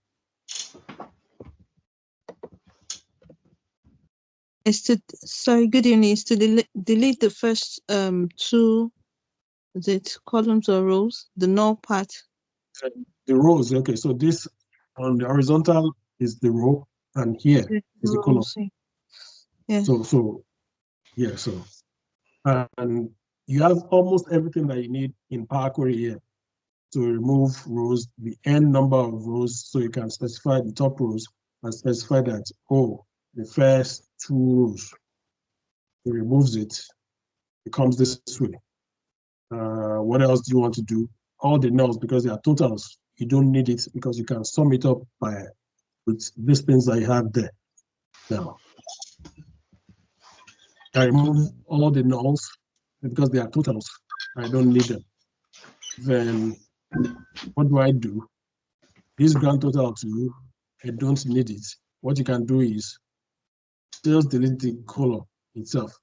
Is to, sorry, good evening, is to delete the first two, is it columns or rows, the null part? The rows, okay, so this on the horizontal is the row, and here is the column. Yeah. So yeah, so and you have almost everything that you need in Power Query here to remove rows, the n number of rows, so you can specify the top rows and specify that, oh, the first two rows. It removes it. It comes this way. What else do you want to do? All the nulls, because they are totals, you don't need it because you can sum it up with these things that you have there. Now, I remove all the nulls because they are totals. I don't need them. Then what do I do? This grand total to, I don't need it. What you can do is just delete the column itself.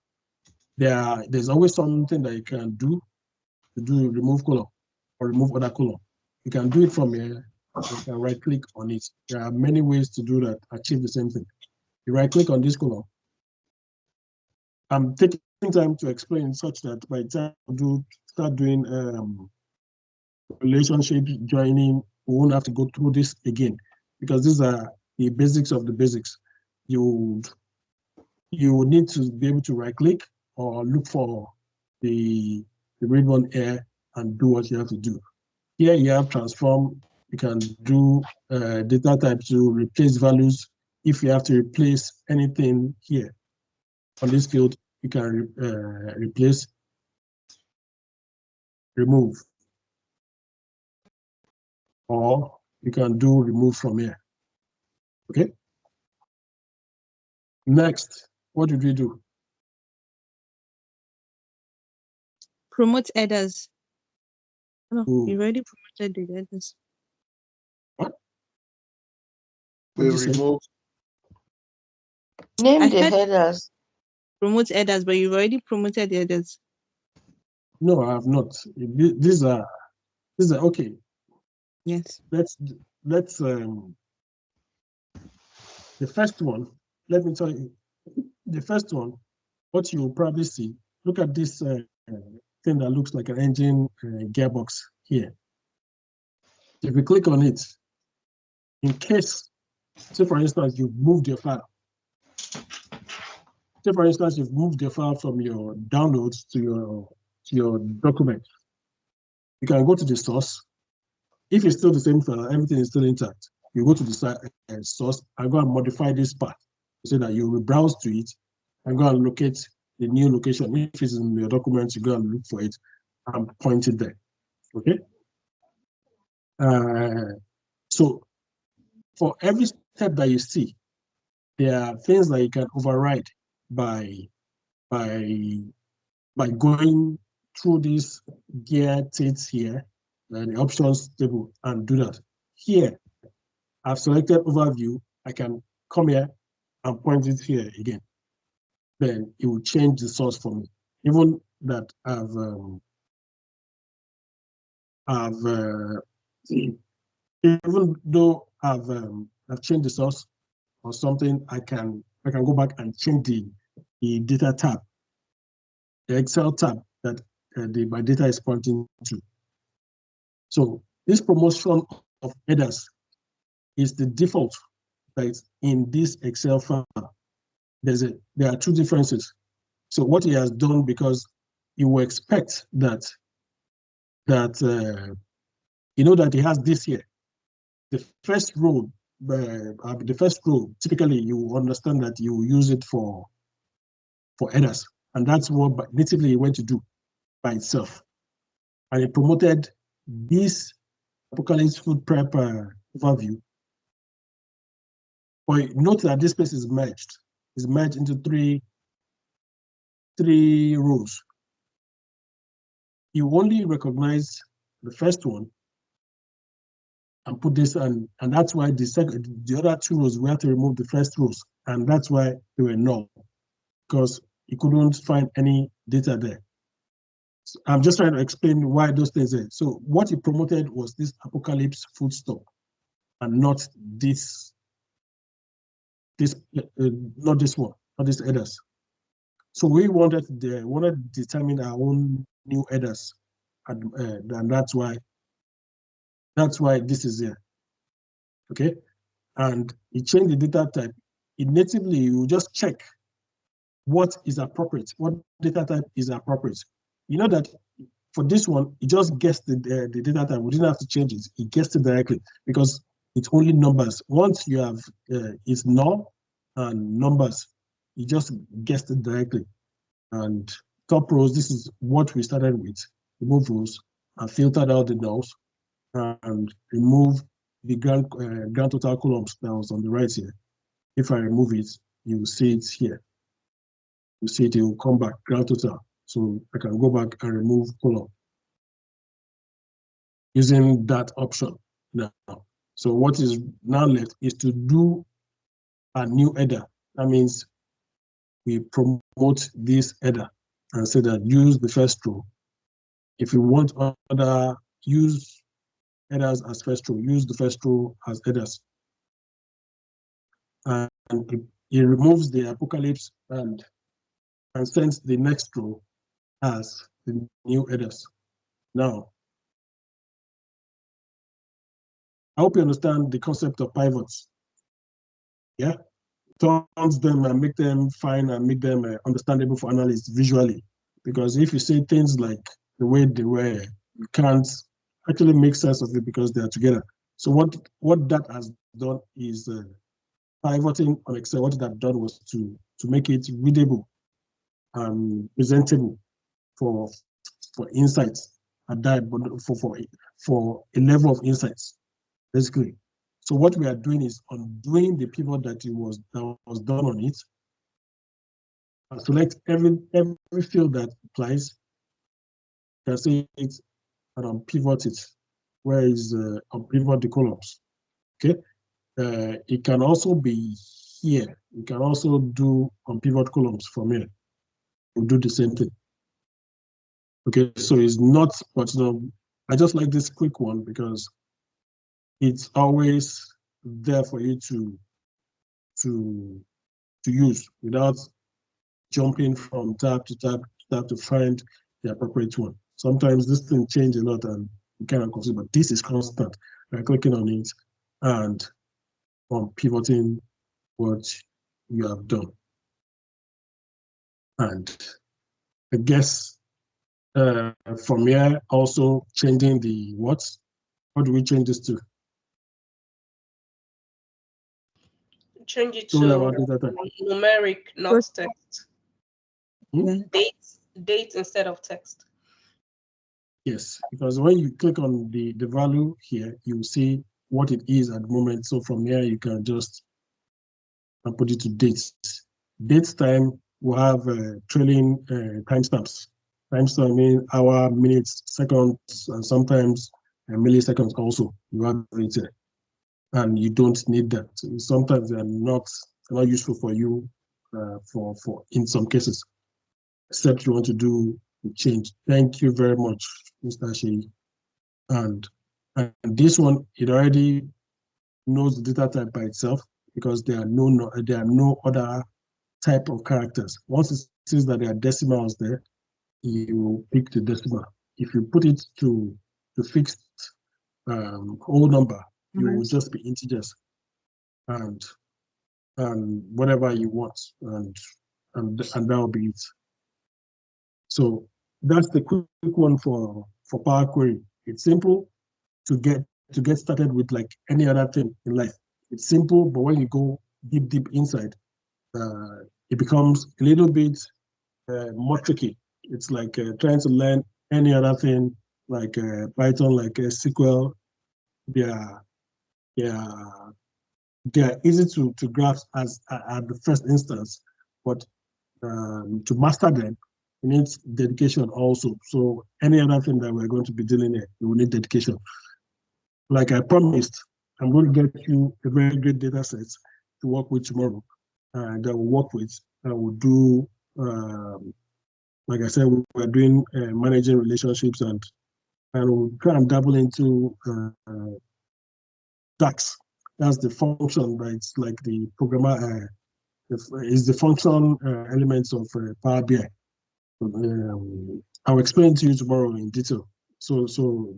There's always something that you can do to do remove column or remove other column. You can do it from here. You can right click on it. There are many ways to do that, achieve the same thing. You right click on this column. I'm taking time to explain such that by the time you start doing relationship joining, we won't have to go through this again, because these are the basics of the basics. You need to be able to right click or look for the ribbon here and do what you have to do. Here you have transform. You can do data type to replace values. If you have to replace anything here on this field, you can replace, remove, or you can do remove from here. Okay. Next, what did we do? Promote headers. No, Ooh. you already promoted the headers. What? We remove. Name the headers. Promote headers, but you've already promoted the headers. No, I have not. These are okay. Yes. Let's the first one. Let me tell you, the first one. What you'll probably see. Look at this thing that looks like an engine gearbox here. If you click on it, in case, say for instance, you've moved your file. Say for instance, you've moved your file from your downloads to your document. You can go to the source. If it's still the same file, everything is still intact. You go to the source and go and modify this part so that you will browse to it and go and locate the new location. If it's in your documents, you go and look for it and point it there. Okay. So for every step that you see, there are things that you can override by going through these gear states here, the options table, and do that. Here, I've selected overview. I can come here and point it here again. Then it will change the source for me. Even that even though I've changed the source or something, I can go back and change the data tab, the Excel tab that my data is pointing to. So this promotion of headers is the default that is in this Excel file. There are two differences. So what he has done, because you will expect that you know that he has this here. The first row, typically you understand that you use it for headers, and that's what natively you want to do by itself. And it promoted this apocalypse food prep overview. But note that this space is merged. It's merged into three rows. You only recognize the first one and put this, and that's why the other two rows, we have to remove the first rows, and that's why they were null, because you couldn't find any data there. So I'm just trying to explain why those things are. So what he promoted was this apocalypse food stock, and not this not this one, not these headers. So we wanted to determine our own new headers, and that's why this is here. Okay, and you change the data type. Natively, you just check what is appropriate, what data type is appropriate. You know that for this one, it just guessed the data type. We didn't have to change it. It guessed it directly because it's only numbers. Once you have it's null and numbers, you just guessed it directly. And top rows, this is what we started with. Remove rows and filtered out the nulls and remove the grand total columns that was on the right here. If I remove it, you will see it here. You see it will come back, grand total. So I can go back and remove column using that option now. So what is now left is to do a new header. That means we promote this header and say that use the first row. If you want use headers as first row, use the first row as headers. And it removes the apocalypse and sends the next row as the new headers. Now, I hope you understand the concept of pivots. Yeah, turns them and make them fine and make them understandable for analysts visually. Because if you say things like the way they were, you can't actually make sense of it because they are together. So what that has done is pivoting on Excel. What it had done was to make it readable and presentable for insights at that, but for a level of insights, basically. So what we are doing is undoing the pivot that was done on it, and select every field that applies. You can see it and unpivot it, where is unpivot the columns. Okay, it can also be here. You can also do unpivot columns from here. We'll do the same thing. Okay, so it's not, but I just like this quick one because it's always there for you to use without jumping from tab to tab to find the appropriate one. Sometimes this thing changes a lot and you cannot consider, but this is constant. By clicking on it and on pivoting what you have done. And I guess from here also changing the what do we change this to? Change it Sorry to about data. numeric, not text. Hmm? Date instead of text. Yes, because when you click on the value here, you see what it is at the moment. So from here, you can just put it to dates. Dates time will have trailing timestamps. Timestamp mean hour, minutes, seconds, and sometimes milliseconds also. You have it here. And you don't need that. Sometimes they're not useful for you for in some cases, except you want to do the change. Thank you very much, Mr. Shei. And this one, it already knows the data type by itself because there are no other type of characters. Once it sees that there are decimals there, you pick the decimal. If you put it to fixed whole number, you will just be integers and whatever you want, and that will be it. So that's the quick one for Power Query. It's simple to get started with, like any other thing in life. It's simple, but when you go deep inside, it becomes a little bit more tricky. It's like trying to learn any other thing like Python, like SQL, they are easy to grasp as at the first instance, but to master them, it needs dedication also. So any other thing that we're going to be dealing with, we will need dedication. Like I promised, I'm going to get you a very great data set to work with tomorrow, that we'll work with, and we'll do, like I said, we're doing managing relationships, and we'll try and dabble into DAX. That's the function, but it's like the programmer, is the function elements of Power BI. I'll explain to you tomorrow in detail. So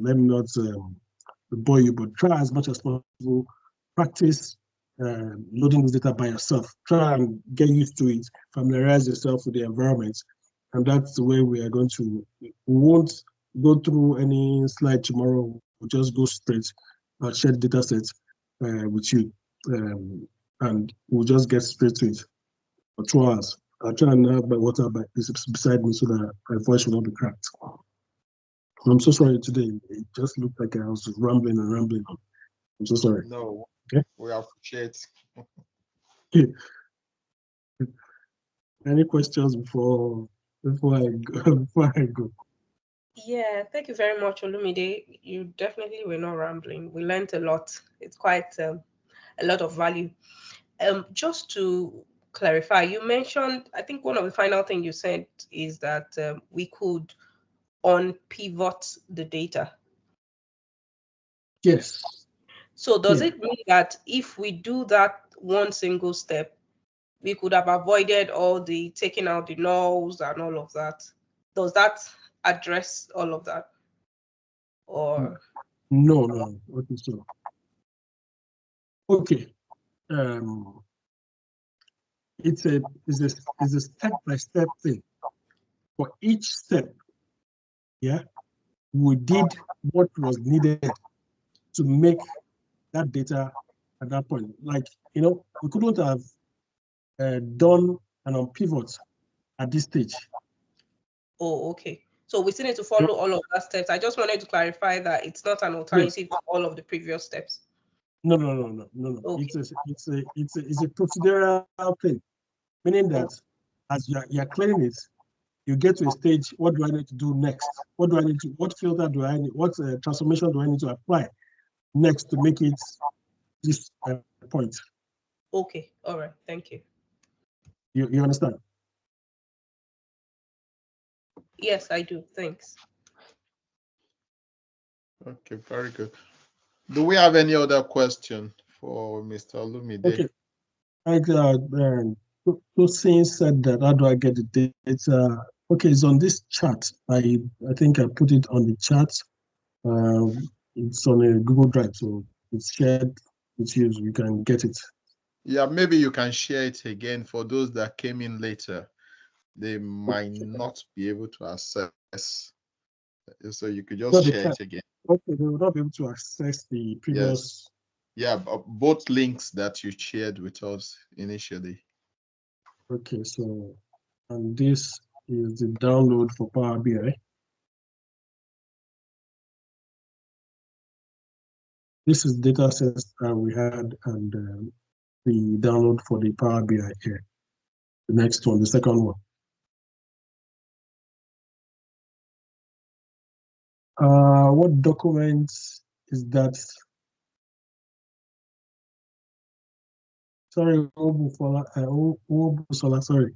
let me not bore you, but try as much as possible. Practice loading this data by yourself. Try and get used to it. Familiarize yourself with the environment, and that's the way we are going to. We won't go through any slide tomorrow. We'll just go straight, share the data set with you, and we'll just get straight to it for 2 hours. I'll try and have my water beside me so that my voice will not be cracked. I'm so sorry today. It just looked like I was rambling and rambling. I'm so sorry. No, okay. We appreciate. Any questions before I go? Yeah, thank you very much, Olumide. You definitely were not rambling. We learned a lot. It's quite a lot of value. Just to clarify, you mentioned, I think one of the final things you said is that we could unpivot the data. Yes. So does it mean that if we do that one single step, we could have avoided all the taking out the nulls and all of that? Does that address all of that? Or no. Okay, so okay. It's a step-by-step thing. For each step, we did what was needed to make that data at that point. Like, we couldn't have done an unpivot at this stage. Oh, okay. So we still need to follow all of that steps. I just wanted to clarify that it's not an alternative to all of the previous steps. No. Okay. It's a procedural thing, meaning that as you're clearing it, you get to a stage. What do I need to do next? What filter do I need? What transformation do I need to apply next to make it this point? Okay. All right. Thank you. You understand? Yes, I do. Thanks. Okay, very good. Do we have any other question for Mr. Olumide? Okay. Like Tosin said that, how do I get the data? Okay, it's on this chat. I think I put it on the chat. It's on a Google Drive, so it's shared with you. So you can get it. Yeah, maybe you can share it again for those that came in later. They might not be able to access. So you could just share it again. Okay, they will not be able to access the previous. Yes. Yeah, both links that you shared with us initially. Okay, so, and this is the download for Power BI. This is data sets that we had, and the download for the Power BI here. The next one, the second one. What documents is that? Sorry, sorry.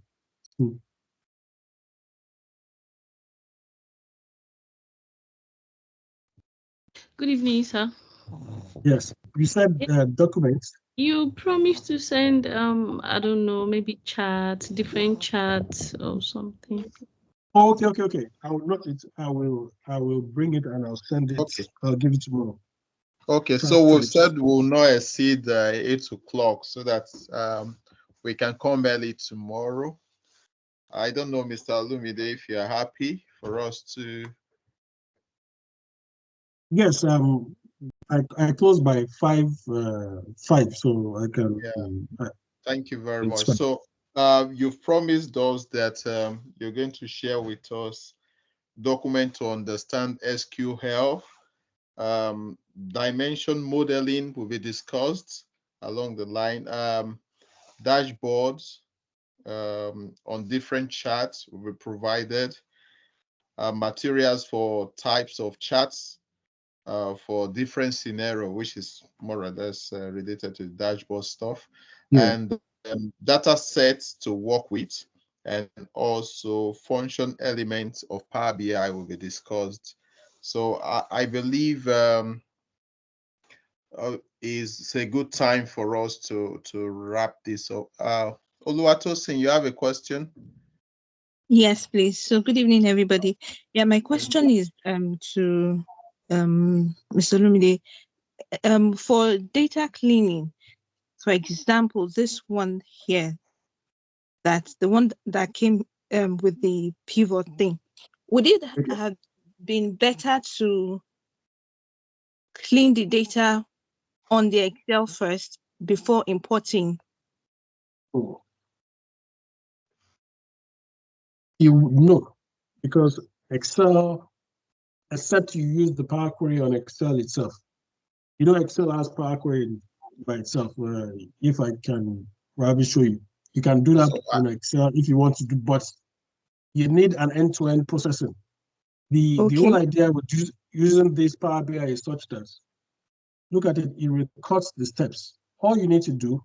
Good evening, sir. Yes, you said documents. You promised to send I don't know, maybe chats, different chats or something. Oh, okay. I will note it. I will bring it and I'll send it. Okay. I'll give it tomorrow. Okay, so we've said we'll not exceed 8 o'clock so that we can come early tomorrow. I don't know, Mr. Olumide, if you're happy for us to. Yes, I close by 5, so I can. Yeah. Thank you very much. Fine. So you've promised us that you're going to share with us document to understand SQL Dimension modeling will be discussed along the line. Dashboards on different charts will be provided. Materials for types of charts for different scenario, which is more or less related to dashboard stuff, and data sets to work with, and also function elements of Power BI will be discussed. So I believe it's a good time for us to wrap this up. Oluwatosin, you have a question? Yes, please. So good evening, everybody. Yeah, my question is to Mr. Olumide. For data cleaning, for example, this one here, that's the one that came with the pivot thing. Would it have been better to clean the data on the Excel first before importing? You would know, because Excel, except you use the Power Query on Excel itself. You know, Excel has Power Query by itself. If I can probably show you, you can do that on Excel if you want to do, but you need an end-to-end processing. The whole idea with using this Power BI is such that, look at it, it records the steps. All you need to do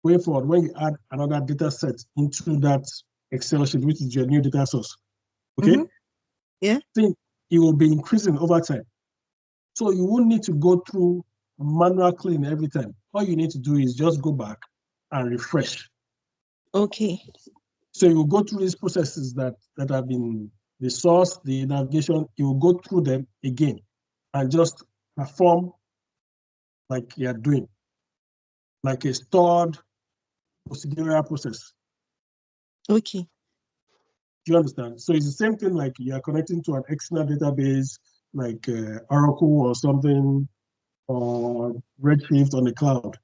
going forward, when you add another data set into that Excel sheet, which is your new data source, okay? Yeah. Then it will be increasing over time. So you won't need to go through manual clean every time. All you need to do is just go back and refresh. Okay. So you will go through these processes that have been the source, the navigation, you will go through them again and just perform like you're doing, like a stored procedural process. Okay. Do you understand? So it's the same thing like you're connecting to an external database like Oracle or something, or Redshift on the cloud.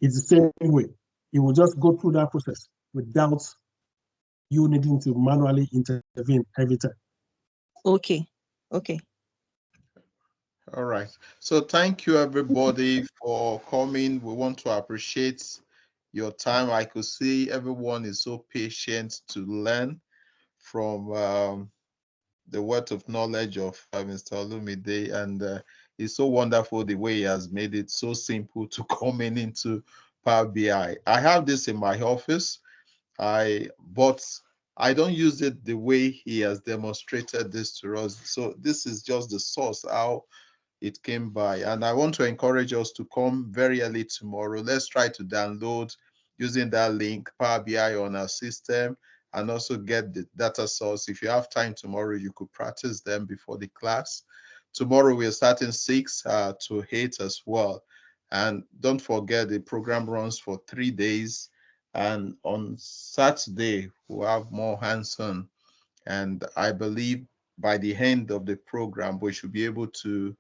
It's the same way. It will just go through that process without you needing to manually intervene every time. Okay. Okay. All right. So thank you, everybody, for coming. We want to appreciate your time. I could see everyone is so patient to learn from the wealth of knowledge of Mr. Olumide, and it's so wonderful the way he has made it so simple to come into Power BI. I have this in my office, but I don't use it the way he has demonstrated this to us. So this is just the source, how it came by. And I want to encourage us to come very early tomorrow. Let's try to download using that link, Power BI on our system, and also get the data source. If you have time tomorrow, you could practice them before the class. Tomorrow we're starting 6 to 8 as well. And don't forget, the program runs for 3 days. And on Saturday, we'll have more hands-on. And I believe by the end of the program, we should be able to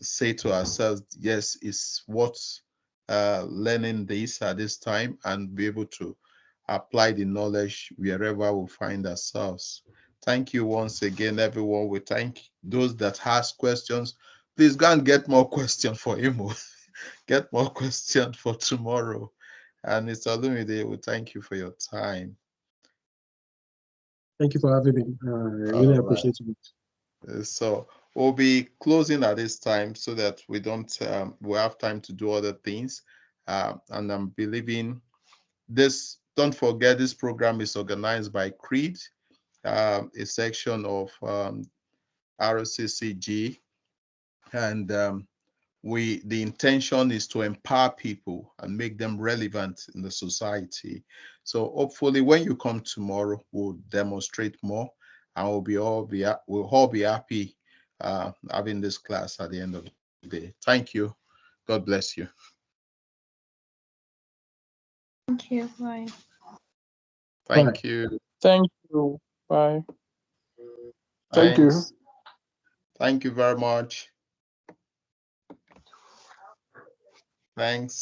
say to ourselves, yes, it's worth learning this at this time, and be able to apply the knowledge wherever we find ourselves. Thank you once again, everyone. We thank those that ask questions. Please go and get more questions for Imo. Get more questions for tomorrow. And Mr. Olumide, we thank you for your time. Thank you for having me. I really appreciate it. So we'll be closing at this time so that we don't we have time to do other things. And I'm believing this. Don't forget, this program is organized by CREED, a section of RCCG, and the intention is to empower people and make them relevant in the society. So hopefully when you come tomorrow, we'll demonstrate more, and we'll all be happy having this class at the end of the day. Thank you. God bless you. Thank you. Bye. Thank you. Thank you. Bye. Thank you. Thank you very much. Thanks.